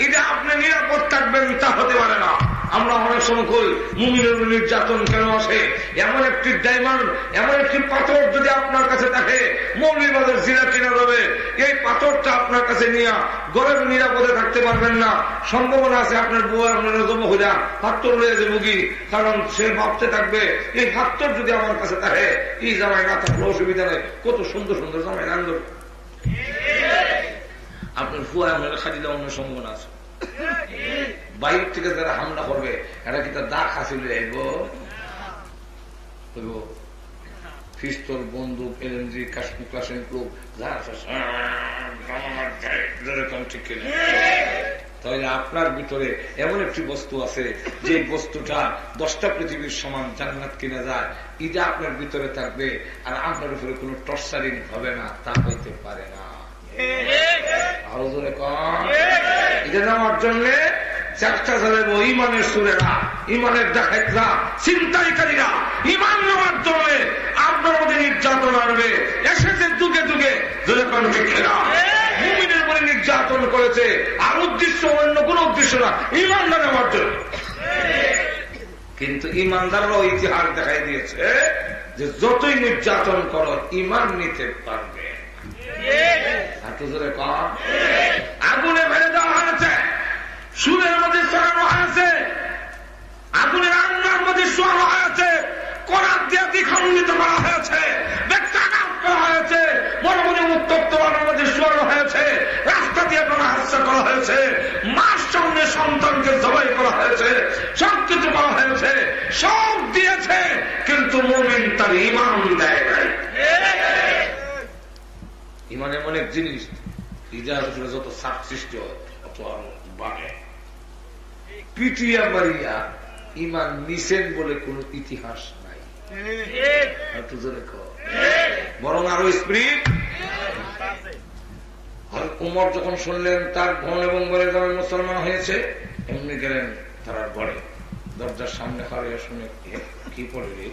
এটা আপনি নিরাপদ থাকবেন তা হতে পারে না। আমরা অনেক সময় কই মুমিনের নির্যাতন কেন আসে? এমন একটি ডায়মন্ড, এমন একটি পাথর যদি আপনার কাছে থাকে, মৌলবাদের জিরা কিনা যাবে, এই পাথরটা আপনার কাছে নিয়ে গরের নিরাপদে থাকতে পারবেন না। সম্ভাবনা আছে আপনার বউ আপনার জমা হয়ে যান, পাথর রয়ে যাবে মুগি, কারণ সে ভাবতে থাকবে এই পাথর যদি আমার কাছে থাকে, এই জামাই না থাকলে অসুবিধা নেই, কত সুন্দর সুন্দর জামাই রান্ধব। আপনার ফুয়া আপনার খাটিলে অন্য সম্ভাবনা আছে। বাইরে থেকে যারা হামলা করবে এরা কি তার দা খাসিল আইব? পিস্তল, বন্দুক, এলএমজি, ক্লাসিক তাহলে আপনার ভিতরে এমন একটি বস্তু আছে যে বস্তুটা 10টা পৃথিবীর সমান জান্নাত কিনা যায়, এটা আপনার ভিতরে থাকবে, আর আপনার উপরে কোনো টর্চারিং হবে না, তা হইতে পারে না। আরো জোরে কম। এটা নেওয়ার জন্য চেষ্টা চালাবো ইমানের সুরেরা, ইমানের ডাকাতরা, ছিনতাইকারীরা। ইমান নেওয়ার জন্য আপনার মধ্যে নির্যাতন আসবে, এসেছে যুগে যুগে, জোরে কম শিক্ষেরা মুমিনের উপরে নির্যাতন করেছে, আর উদ্দেশ্য অন্য কোন উদ্দেশ্য না, ইমানদার নেওয়ার জন্য। কিন্তু ইমানদাররাও ইতিহাস দেখাই দিয়েছে যে যতই নির্যাতন করো ইমান নিতে পারবে। আগুনে ফেলে দেওয়া হয়েছে, সুরের মধ্যে চড়ানো হয়েছে, আগুনের রান্নার মধ্যে শোয়ানো হয়েছে, করাত দিয়ে দ্বিখণ্ডিত করা হয়েছে, ব্যক্তাঘাত করা হয়েছে, মরমণি উত্তপ্ত বানার মধ্যে শোয়ানো হয়েছে, রাস্তা দিয়ে হাস্য করা হয়েছে, মার সামনে সন্তানকে জবাই করা হয়েছে, সবকিছু করা হয়েছে, সব দিয়েছে, কিন্তু মুমিন তার ইমান দেয় নাই। ইমান এমন এক জিনিস, ইতিহাসে যত সাপ সৃষ্টি হয় তত আরো বাড়ে। পিটিয়া মারিয়া ইমান নিছেন বলে কোন ইতিহাস নাই, বরং আরো স্পিরিট। আর উমর যখন শুনলেন তার বোন এবং বলে যাবেন মুসলমান হয়েছে, এমনি গেলেন তারা ঘরে, দরজার সামনে খাড়িয়ে শুনে কি পড়ে রে,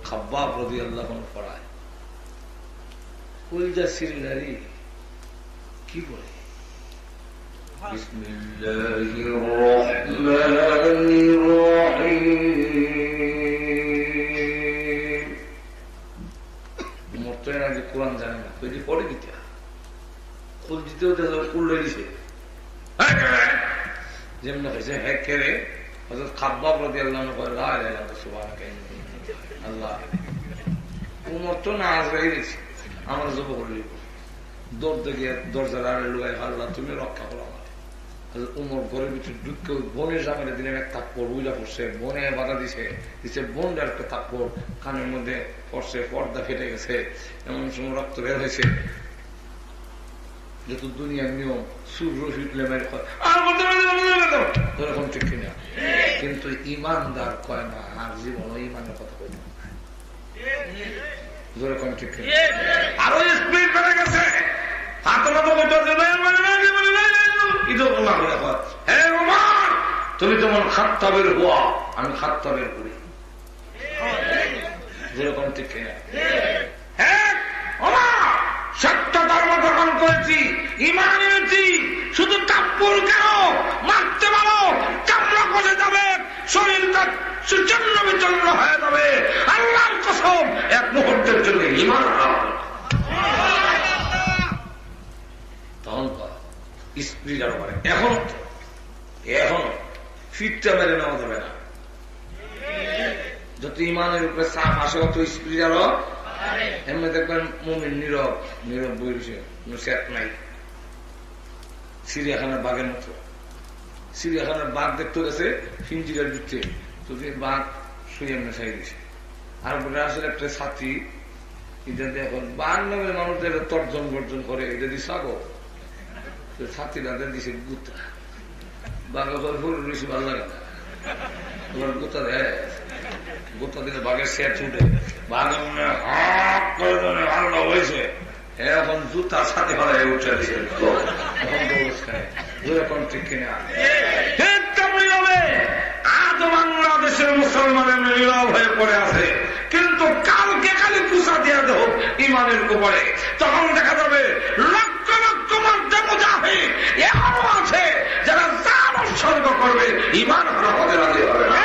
খাব্বাব রাদিয়াল্লাহু আনহু পড়ায়, কলজা সিরিলারি কি বলে, বিসমিল্লাহির রহমানির রহিম। উমর তো এর আগে কোরআন জানে না, কই পড়ে দিতে ফুল দিতেও উল্লে দিছে, যেমন হয়েছে হ্যাঁ কেড়ে হযরত খাব্বাব রাদিয়াল্লাহু আনহু কয় লা ইলাহা ইল্লাল্লাহ সুবহানাকা আল্লাহ। উমর তো না আজরাইল দিছে, আমার জব করলি দৌড় গিয়ে দরজার আড়ে লুকাই, আল্লাহ তুমি রক্ষা করো আমার, উমর ঘরের ভিতরে ঢুকে বোনের জামাইলে দিলেন এক থাপ্পড় উইলা পড়ছে, বনে বাধা দিছে বোনটার একটা থাপ্পড় কানের মধ্যে পড়ছে, পর্দা ফেটে গেছে, এমন সময় রক্ত বের হয়েছে। যত দুনিয়ার নিয়ম সূর্য ফিটলে মেরে এরকম ঠিক কিনা, কিন্তু ইমানদার কয় না আর জীবন ইমানের কথা কই না, যেরকম ঠিক কিনা। আরো স্পিড বেড়ে গেছে, তুমি তোমার খাত্তাবের হওয়া, আমি খাত্তাবের করি, যেরকম ঠিক কিনা। সত্য ধর্ম গ্রহণ করেছি, ইমান এনেছি, শুধু কাপড় কেন মারতে পারো, চামড়া কষে যাবে, শরীরটা সুচন্ন বিচন্ন হয়ে যাবে, আল্লাহর কসম এক মুহূর্তের জন্য ইমান তখন স্ত্রী আরো পারে। এখন ফিটটা মেরে নেওয়া যাবে না, যত ইমানের উপরে চাপ আসে অত স্ত্রী আরো এমনি দেখবেন মুমিন নীরব নীরব বইছে, কোনো সেট নাই। চিড়িয়াখানার বাঘের মতো, চিড়িয়াখানার বাঘ দেখতে গেছে ফিঞ্জিরার দিচ্ছে, তো বাঘ শুয়ে মেশাই দিছে। আর বলে আসলে একটা ছাত্রী, এটা এখন বাঘ নামের মানুষদের তর্জন গর্জন করে, এটা দিয়ে সাগো ছাত্রী তাদের দিছে গুতা, বাঘা ঘর ফুল বেশি ভালো লাগে না, তোমার গুতা দেয়, গোটা দিলে বাঘের শেয়ার ছুটে, বাঘ ভালো হয়েছে, এখন জুতার সাথে ভালো উঠে দিচ্ছে, এখন ঠিক কিনা। আজ বাংলাদেশের মুসলমানের নীরব হয়ে পড়ে আছে, কিন্তু কালকে খালি পুষা দিয়ে দেব ইমানের উপরে, তখন দেখা যাবে লক্ষ লক্ষ মধ্যে মুজাহিদ এখনো আছে যারা জান উৎসর্গ করবে, ইমান হারা হতে রাজি হবে না।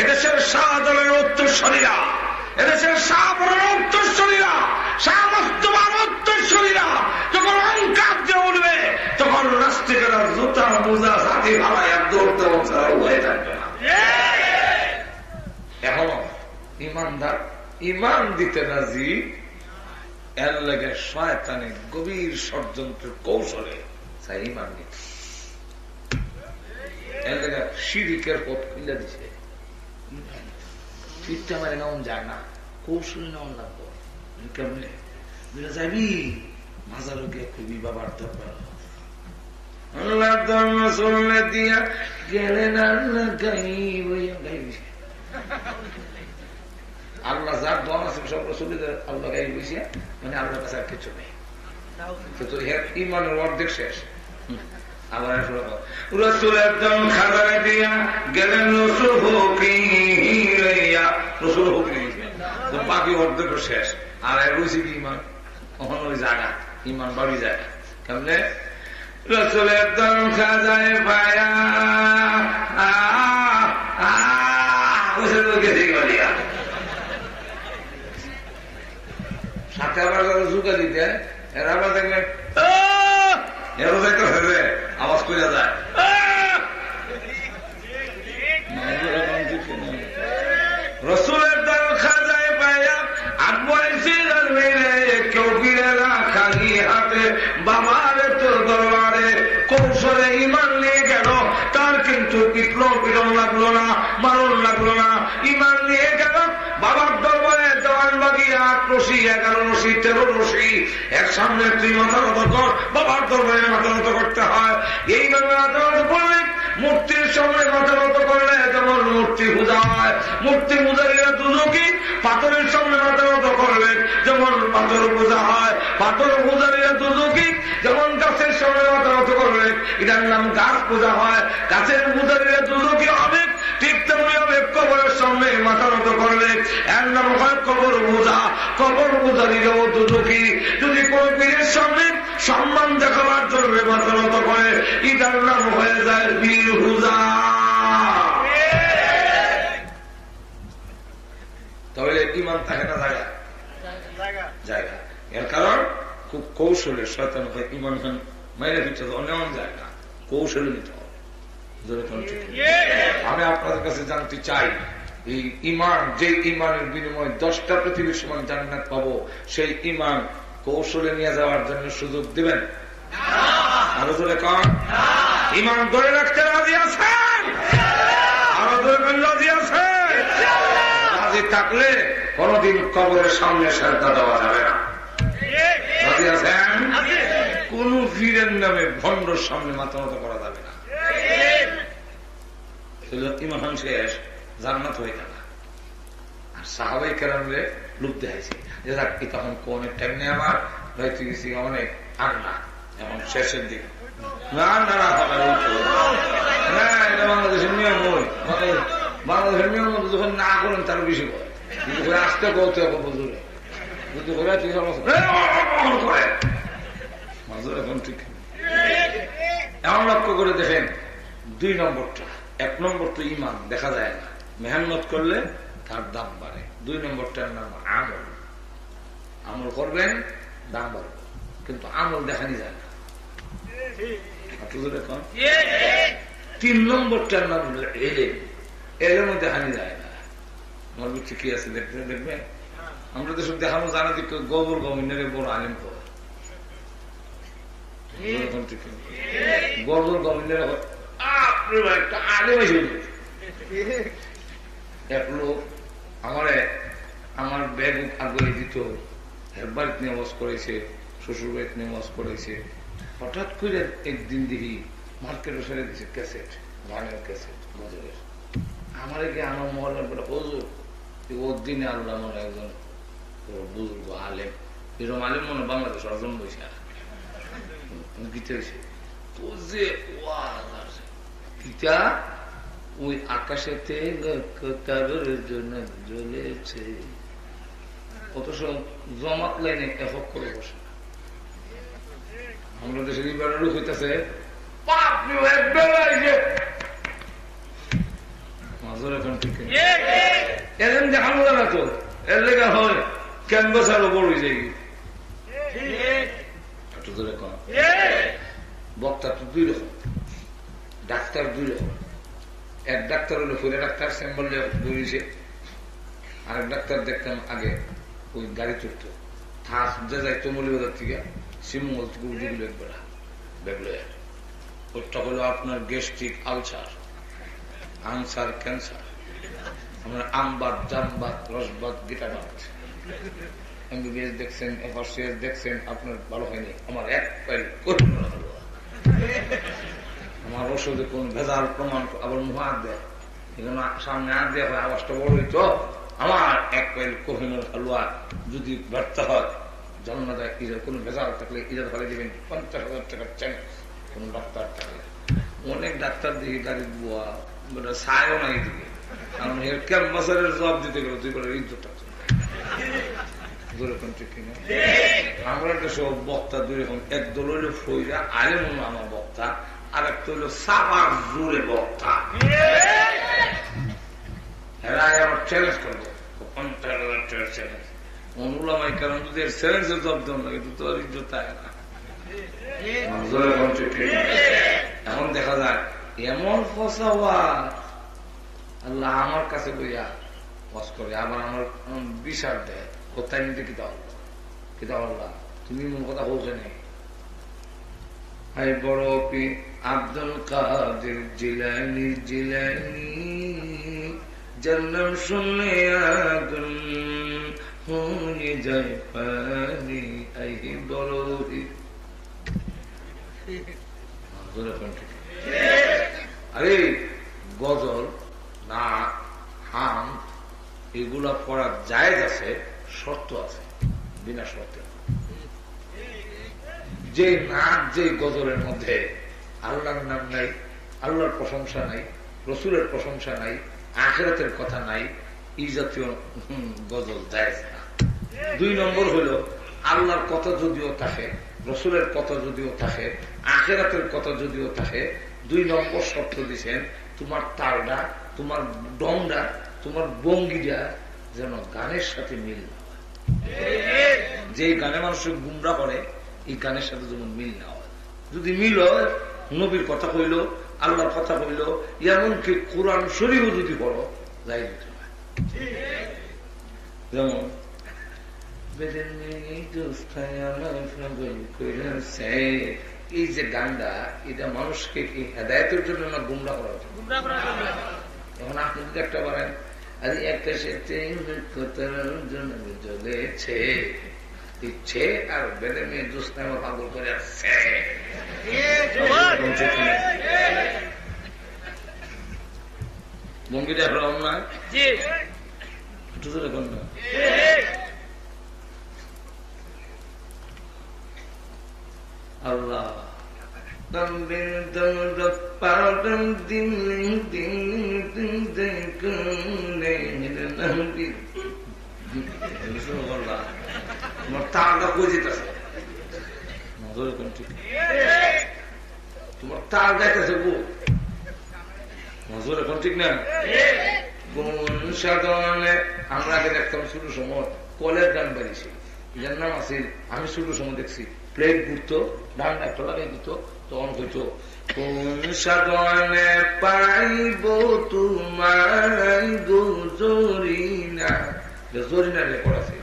এদেশের শাহ দলের উত্তরসূরিরা, এদেশের শাহপুরের উত্তরসূরিরা, শাহ মুস্তফার উত্তরসূরিরা যখন অহংকার দিয়ে উঠবে, তখন রাষ্ট্রীয়রা জুতা মোজা সাথী ভালাই আর দৌড়তে হয়ে থাকবে না। এখনো ইমানদার ইমান দিতে রাজি, এর লেগে শয়তানের গভীর ষড়যন্ত্রের কৌশলে তাই ইমান দিতে, এর লেগে শিরিকের পথ খুলে দিছে। ফিরতে আমার নেওয়া যায় না, কৌশলে নেওয়া লাগবো, কেমনে যাবি মাজার খুবই বাবার দরবার, আল্লাহ ধর্ম চললে দিয়া গেলেন আল্লাহ গাইবি, আল্লাহ যার দোয়া আছে সব চলে যায়, আল্লাহ গাই বসে, মানে আল্লাহর কাছে আর কিছু নেই, ইমানের অর্ধেক শেষ। আবার রসুলের দম খাজারে দিয়া গেলেন রসুল হুকি, বাকি অর্ধেক শেষ, আর রয়েছে কি ইমান, ওখানে ওই জায়গা ইমান বাড়ি জায়গা কেমনে। রসুলের দম খাজায় পায়া সাথে আবার জুকা দিতে, এরা আবার দেখবেন এরও যাইতে হবে, আওয়াজ করে যায়, রসুলের দল খাজায় পায়া কেউ ফিরে না খালি হাতে, বাবার তোর দরবারে কৌশলে ইমান নিয়ে গেল, তার কিন্তু পিটন লাগলো না, মারণ লাগলো না, ইমান নিয়ে গেল বাবার দরবারে। দেওয়ান বাগি 8 রশি 11 রশি 13 রশি এক সামনে তুই মাথা নত কর, বাবার দরবারে মাথা নত করতে হয়। এইভাবে মাথা নত করলে, মূর্তির সামনে মাথা নত করলে যেমন মূর্তি পূজা হয়, মূর্তি পূজারীরা দুজকি, পাথরের সামনে মাথা নত করলে যেমন পাথর পূজা হয়, পাথর পূজারীরা দুজকি, যেমন গাছের সামনে মাথা নত করলে এটার নাম গাছ পূজা হয়, গাছের পূজারীরা দুজকি হবে, ঠিক তেমনি হবে কবরের সামনে মাথা নত করলে এর নাম হয় কবর পূজা, কবর পূজারীরাও দুজকি। যদি কোন পীরের সামনে সম্মান দেখাবার জন্য মাথা নত করে, এটার নাম হয়ে যায় বীর পূজা। তাহলে ইমান থাকে না জায়গা জায়গা, এর কারণ খুব কৌশলে শয়তান ইমান খান মাইরে ফিরতে নেওয়া যায় না, কৌশলে নিতে হবে। আমি আপনাদের কাছে জানতে চাই, এই ইমান, যে ইমানের বিনিময়ে 10টা পৃথিবীর সমান জান্নাত পাবো, সেই ইমান কৌশলে নিয়ে যাওয়ার জন্য সুযোগ দিবেন? আরো জোরে কন, ইমান ধরে রাখতে রাজি আছেন? আরো জোরে কন, রাজি আছেন? রাজি থাকলে কোনদিন কবরের সামনে শ্রদ্ধা দেওয়া যাবে না। রাজি আছেন? কোন পীরের নামে ভণ্ডর সামনে মাথা মতো করা যাবে না। ইমান শেষ, জান্নাত হয়ে গেল। আর সাহাবাই কেরামরে লুপ দেখাইছে যে তখন কোন টাইম নেই, আমার হয়তো গেছি অনেক আন্না, এখন শেষের দিকে বাংলাদেশের নিয়ম, বাংলাদেশের নিয়ম মতো যখন না করেন তার বেশি করে, কিন্তু আসতে করতে এখন বুঝলে বুঝতে করে এখন ঠিক। এমন লক্ষ্য করে দেখেন 2 নম্বরটা, 1 নম্বর তো ইমান দেখা যায় না, মেহনত করলে তার দাম বাড়ে। 2 নম্বরটার নাম আমল, আমল করবেন দাম বাড়বে, কিন্তু আমল দেখানি যায় না। 3 নম্বরটার নাম হল এলেম, এলেমও দেখানি যায় না। আমার বুঝছে কি আছে দেখতে দেখবেন, আমরা তো সব দেখানো জানা যে গোবর গভর্নরে বড় আলিম করে, গর্বর গভর্নরে একটা আলিম এসে এক লোক আমার ব্যাগ আগে দিত, বাড়িতে নেওয়াজ করেছে, শ্বশুর বাড়িতে নেওয়াজ করেছে। হঠাৎ করে একদিন দেখি মার্কেটে ছেড়ে দিছে ক্যাসেট, গানের ক্যাসেট গজলের। আমার মহল্লার বলে হুজুর, ওর দিনে আল্লাহ মনে একজন বুজুর্গ আলেম, এরকম আলেম মনে বাংলাদেশ অর্জন হয়েছে, গীতা হয়েছে গীতা ওই আকাশেতে জন্য জ্বলেছে, অথচ জমাত লাইনে একক করে বসে। আমরা দেশের ইবারও হইতেছে এখন দেখানো যাবে তো, এর লেখা হয় ক্যানভাস আরো বড় হয়ে যায়। বক্তা তো 2 রকম, ডাক্তার 2 রকম। এক ডাক্তার হলো ফুলে ডাক্তার, স্যাম্বল বেরিয়েছে। আরেক ডাক্তার দেখতাম আগে ওই গাড়ি চড়ত, থাস যা যাইতো মলিবাজার থেকে শিমঙ্গল থেকে উদিগুলো একবার ব্যাগলয়ার। ওটা হলো আপনার গ্যাস্ট্রিক আলসার, আনসার, ক্যান্সার, আপনার আমবাদ, জামবাদ, রসবাদ, গীতাবাদ। এমবিবিএস দেখছেন, এফআরসিএস দেখছেন, আপনার ভালো হয়নি। আমার এক পাইল আমার ওষুধে কোন ভেজাল প্রমাণ, আবার মুখ হাত দেয়, এখানে সামনে হাত দেওয়া হয়, আওয়াজটা বড় হইতো। আমার এক পাইল কোহিনুর হালুয়া যদি ব্যর্থ হয়, জন্ম দেয় কোন ভেজাল থাকলে ইজাত ফেলে দেবেন 50,000 টাকার চাই কোন ডাক্তার থাকলে। অনেক ডাক্তার দিকে গাড়ির বুয়া ছায়ও নাই দিকে, কারণ এর ক্যাম্পাসের জব দিতে গেলে 2 করে ইজ্জতটা আমরা একটা সব বক্তা 2 রকম। একদল হইল ফইরা আলেম আমার বক্তা, আর একটা হইল সাবার জোরে বক্তা। এরা আবার চ্যালেঞ্জ করবো 50,000 টাকার চ্যালেঞ্জ। অনুলামাই কারণ যদি এর চ্যালেঞ্জের জব দেন না, কিন্তু তো আর ইজ্জত থাকে না। এখন দেখা যায় এমন ফসাওয়া আল্লাহ আমার কাছে বইয়া বস করে, আবার আমার বিচার দেয় কোথায় নিতে কিতাব আল্লাহ তুমি মন কথা বলছে নেই। বড় আব্দুল কাদের জিলানি জিলানি জন্ম শুনে আগুন হয়ে যায় পানি। বড় আরে গজল না হাম এগুলা পড়ার জায়েজ আছে, শর্ত আছে, বিনা শর্তে। যে নাচ, যে গজলের মধ্যে আল্লাহর নাম নাই, আল্লাহর প্রশংসা নাই, রসুলের প্রশংসা নাই, আখিরাতের কথা নাই, এই জাতীয় গজল জায়েজ না। 2 নম্বর হলো আল্লাহর কথা যদিও থাকে, রসুলের কথা যদিও থাকে, আখিরাতের কথা যদিও থাকে, 2 নম্বর শর্ত দিচ্ছেন তোমার তালটা, তোমার ডংটা, তোমার বঙ্গিটা যেন গানের সাথে মিল না হয়। যে গানে মানুষের গুমরা করে এই গানের সাথে যেমন মিল না হয়। যদি মিল হয়, নবীর কথা কইল, আল্লাহর কথা কইল, এমনকি কোরআন শরীফও যদি পড়ো যাই দিত না। যেমন এই যে গানটা, এটা মানুষকে কি হেদায়তের জন্য না গুমরা করার জন্য? এখন আপনি যদি একটা বলেন আরে একটা সেতে জ্বলেছে দিচ্ছে আর বেদে মেয়ে জোস্তায় আমার পাগল করে আসছে, ভঙ্গিটা এখন নয় এখন না। আল্লাহ তোমার তালটা কই যেতেছে, তোমার তাল যাইতেছে গো মজুর এখন ঠিক না। কোন সাধারণে আমরা আগে দেখতাম শুরু সময় কলের গান বাড়িয়েছি, এটার নাম আছে, আমি শুরু সময় দেখছি প্লেট ঘুরতো, ডান একটা লাগাই দিত, তখন হইতো কোন সাধনে পাইব তোমার গো জরিনা, জরিনা রেকর্ড আছে।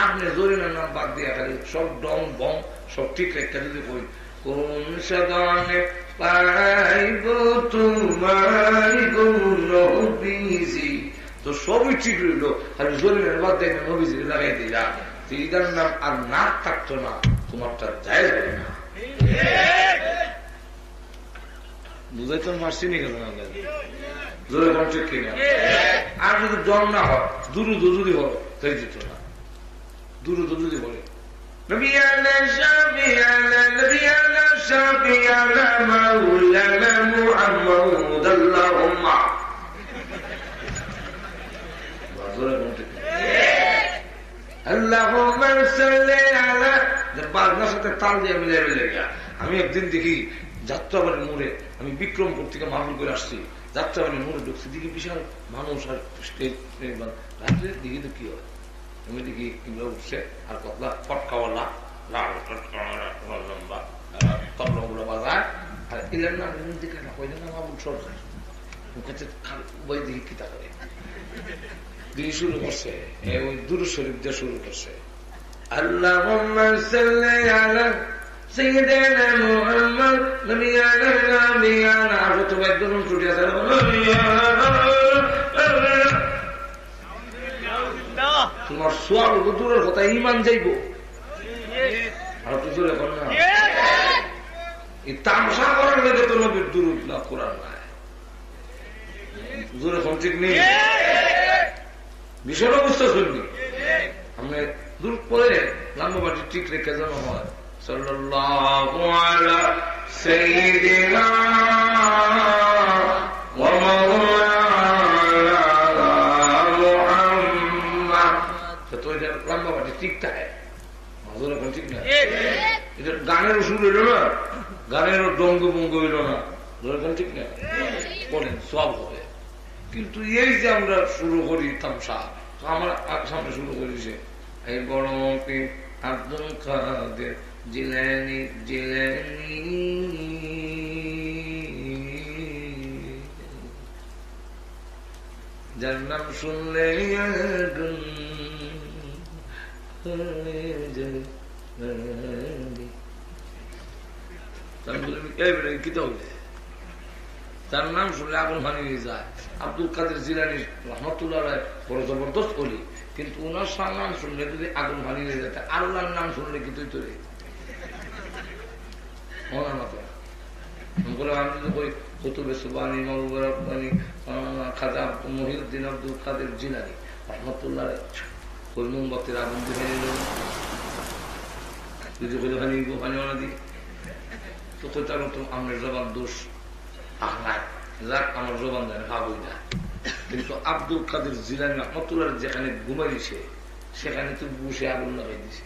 আপনি জরিনার নাম বাদ দিয়া খালি সব ডম বম সব ঠিক রেখা যদি কই কোন সাধনে পাইব তোমার গো নবীজি, তো সবই ঠিক রইল, খালি জরিনার বাদ দেয় না নবীজি লাগাই দিলা, এটার নাম আর নাক থাকতো না, তোমারটা যায় হবে না। বুঝাই তো মারছি নি কেন জোরে কোন ঠিক কিনা। আর যদি জন না হয় দুরুদ যদি হয় তাই যেত না, দুরুদ যদি বলে নবিয়ানা শাফিয়ানা নবিয়ানা শাফিয়ানা মাওলানা মুহাম্মদ আল্লাহুম্মা, জোরে কোন ঠিক আল্লাহুম্মা সাল্লি আলা, বাজনার সাথে তাল দিয়ে মিলে মিলে গিয়া। আমি একদিন দেখি যাত্রাবাড়ির মোড়ে, আমি বিক্রমপুর থেকে মাহফিল করে আসছি, যাত্রাবাড়ির মোড়ে ঢুকছি, দেখি বিশাল মানুষ আর স্টেজ রাত্রে দেখি তো কি হয়, আমি দেখি এগুলো উঠছে আর কতলা পটকাওয়ালা লম্বা তবলাগুলো বাজায় আর এলেন না দেখে না কইলেন না মাহবুব সরকার বই দেখি কিতা করে দিয়ে শুরু করছে, ওই দুরূদ শরীফ দিয়ে শুরু করছে, আল্লাহুম্মা সাল্লি আলা সাইয়্যিদিনা মুহাম্মদ নবিয়ানা নবিয়ানা, আর তো একদম ছুটি আছে তোমার সোয়াল দূরের কথা ইমান যাইব, আর তো জোরে কর না, এই তামসা করার লেগে তো নবীর দুরূদ না কোরআন নাই, জোরে কোন ঠিক নেই, বিষয় অবস্থা শুননি। আমি দূর পরে লাম্বাবাটি ঠিক রেখে যেন হয় সাল্লাল্লাহু আলা সাইয়্যিদিনা ওয়া মাওলানা মুহাম্মদ, তো এটা লাম্বাবাটি ঠিক থাকে, মাজুর এখন ঠিক না, এটা গানেরও সুর হইল না, গানেরও ডঙ্গ বঙ্গ হইল না, এখন ঠিক না, বলেন সব হবে। কিন্তু এই যে আমরা শুরু করি তামসা, আমরা সামনে শুরু করেছে এই বড় আব্দুল কাদের জিলানী জিলানী, যার নাম শুনলে কি তো হবে, তার নাম শুনলে আগুন ভানিয়ে যায়। আব্দুল কাদের জিলানী রহমতুল্লাহ বড় জবরদস্ত বলি, কিন্তু ওনার নাম শুনলে যদি আগুন ভানিয়ে যায়, আল্লাহর নাম শুনলে কি তুই তোরে মনে মতো আমি যদি কই কুতুবে সুবানি মৌবানি খাজা মহিউদ্দিন আব্দুল কাদের জিলানী রহমতুল্লাহ ওই মোমবাতির আগুন দিয়ে নিল, যদি কইলে ওখানে ওখানে ওনা দিই তো তার মতো আমার জবান দোষ নাই, যাক আমার জবান জানে ভাবই না, কিন্তু আব্দুল কাদের জিলানী রহমতুল্লাহ যেখানে ঘুমাই দিছে সেখানে তুই বসে আগুন লাগাই দিছে,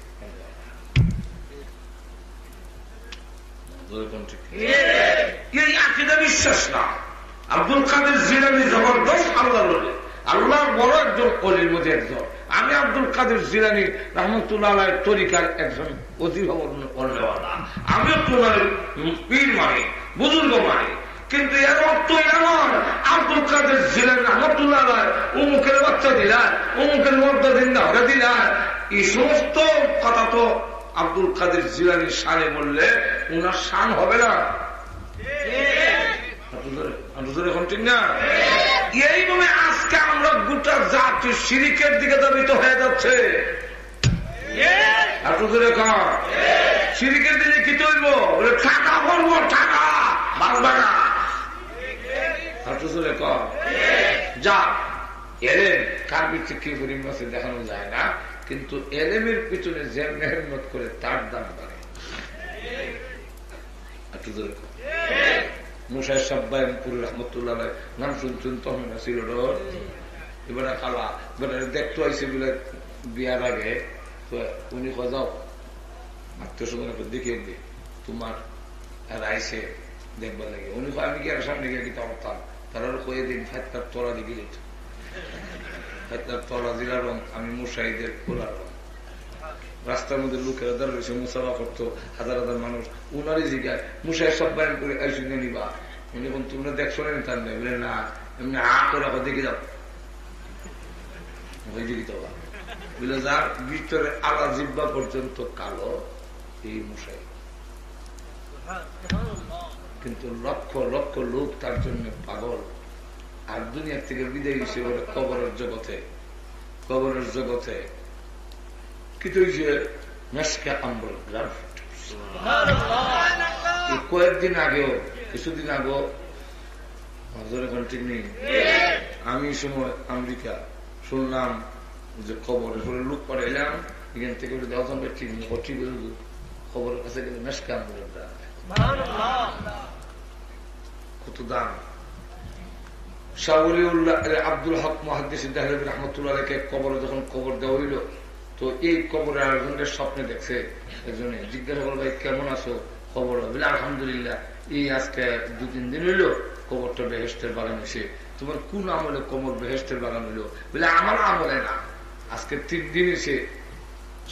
বিশ্বাস না। আব্দুল কাদের জিলানী জবরদস্ত আল্লাহ বলে, আল্লাহর বড় একজন অলির মধ্যে একজন। আমি আব্দুল কাদের জিলানী রহমতুল্লাহ আলাইহির তরিকার একজন অতিভাবনা, আমিও তোমার পীর মানি, বুজুর্গ মানি, কিন্তু এর অর্থ এটা নয় আব্দুল কাদের জিলানী রহমতুল্লাহ আলাইহি অমুকের বাচ্চা দিলার, অমুকের মর্দা দিন না ওরা দিলার। এই সমস্ত কথা তো আব্দুল কাদের জিলানীর শানে বললে উনার শান হবে না। এখন ঠিক না? এইভাবে আজকে আমরা গোটা জাতি শিরিকের দিকে ধাবিত হয়ে যাচ্ছে। শিরিকের দিকে কি তৈব? টাকা ভরবো, টাকা বাঁচবে না। যা এলেম কার পিছনে কি গরিব আছে দেখানো যায় না, কিন্তু এলেমের পিছনে যে মেহনত করে তার দাম বাড়ে। মুসাই সাব্বাইপুর রহমতুল্লাহ নাম শুনছেন তখন ছিল এবার খালা দেখতে আইসে বলে বিয়ার আগে তো উনি যাও আত্মীয় স্বজন দেখে দিয়ে তোমার আইসে দেখবার লাগে। উনি আমি কি আর সামনে গিয়ে গিয়ে করতাম তারা কয়ে দিন ফাইতার তলা দিকে যেত, ফাইতার তলা জিরা রং আমি মুসাইদের খোলা রং। রাস্তার মধ্যে লোকেরা দাঁড়িয়ে রয়েছে, মুসাফা করতো হাজার হাজার মানুষ। উনারই জিজ্ঞাসা মুসাই সব বাইন করে আইসুনে নিবা, উনি কোন তোমরা দেখছো না তার নেই বলে না এমনি করে দেখে যাও ওই দিকে তো বুঝলে যার ভিতরে আলা জিব্বা পর্যন্ত কালো এই মুসাই, কিন্তু লক্ষ লক্ষ লোক তার জন্য পাগল। আর দুনিয়ার থেকে বিদায় গেছে বলে কবরের জগতে, কবরের জগতে কয়েকদিন আগেও কিছুদিন আগেও ঠিক নেই আমি সময় আমেরিকা শুনলাম যে খবর লোক পরে এলাম এখান থেকে ঠিক নেই খবরের কাছে গেলে মেসকে আম্বুলের কত দাম। শাহউলিউল্লাহ আব্দুল হক মুহাদ্দিস দেহলভী রহমতুল্লাহকে কবরে যখন কবর দেওয়া হইল, তো এই কবরে আরেকজনের স্বপ্নে দেখছে, একজনে জিজ্ঞাসা করল ভাই কেমন আছো, খবর বলে আলহামদুলিল্লাহ, এই আজকে 2-3 দিন হইলো কবরটা বেহেশতের বাগান হয়েছে। তোমার কোন আমলে কবর বেহেশতের বাগান হইলো? বলে আমার আমলে না, আজকে 3 দিন এসে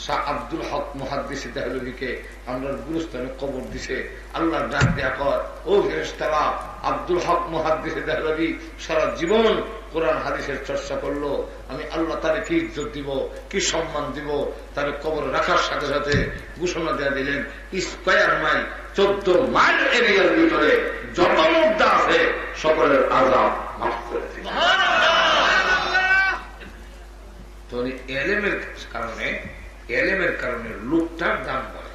শাহ আব্দুল হক মুহাদ্দিস দেহলভীকে আমরা গুরুস্থানে কবর দিছে। আল্লাহ ডাক দেয়া কর ও ফেরেশতারা, আব্দুল হক মুহাদ্দিস দেহলভী সারা জীবন কোরআন হাদিসের চর্চা করলো, আমি আল্লাহ তারে কি ইজ্জত দিব, কি সম্মান দিব। তারে কবর রাখার সাথে সাথে ঘোষণা দেয়া দিলেন স্কয়ার মাইল 14 মাইল এরিয়ার ভিতরে যত মুদ্রা আছে সকলের আযাব মাফ করে দিলেন। তো এলেমের কারণে লোকটার দাম বাড়ে।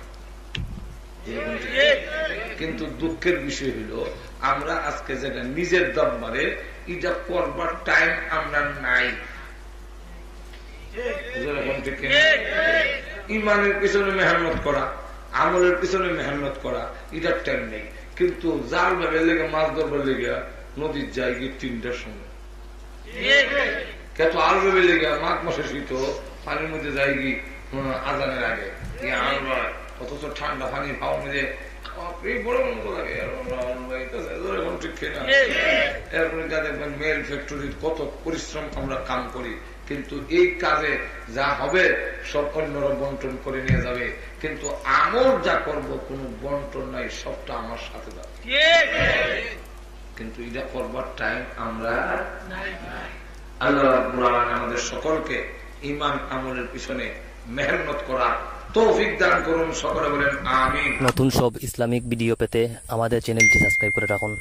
কিন্তু দুঃখের বিষয় হইল আমরা আজকে যেটা নিজের দাম বাড়ে এটা করবার টাইম আমরা নাই। ইমানের পিছনে মেহনত করা, আমলের পিছনে মেহনত করা এটার টাইম নেই। কিন্তু জাল ভাবে লেগে মাছ ধরবার লেগে নদীর যায় গিয়ে 3টার সময়, কত আল ভাবে লেগে মাঘ মাসে শীত পানির মধ্যে যায় গিয়ে আজানের আগে অথচ ঠান্ডা পানি পাওয়ার মধ্যে বড় মন্দ লাগে। এরপরে যা দেখবেন মেল ফ্যাক্টরির কত পরিশ্রম আমরা কাম করি, কিন্তু এই কাজে যা হবে সব অন্যরা বন্টন করে নিয়ে যাবে, কিন্তু আমল যা করব কোন বন্টন নাই, সবটা আমার সাথে যাবে। কিন্তু এটা করবার টাইম আমরা নাই। আল্লাহ রাব্বুল আলামিন আমাদের সকলকে ঈমান আমলের পিছনে মেহনত করার তৌফিক দান করুন, সকলে বলেন আমিন। নতুন সব ইসলামিক ভিডিও পেতে আমাদের চ্যানেলটি সাবস্ক্রাইব করে রাখুন।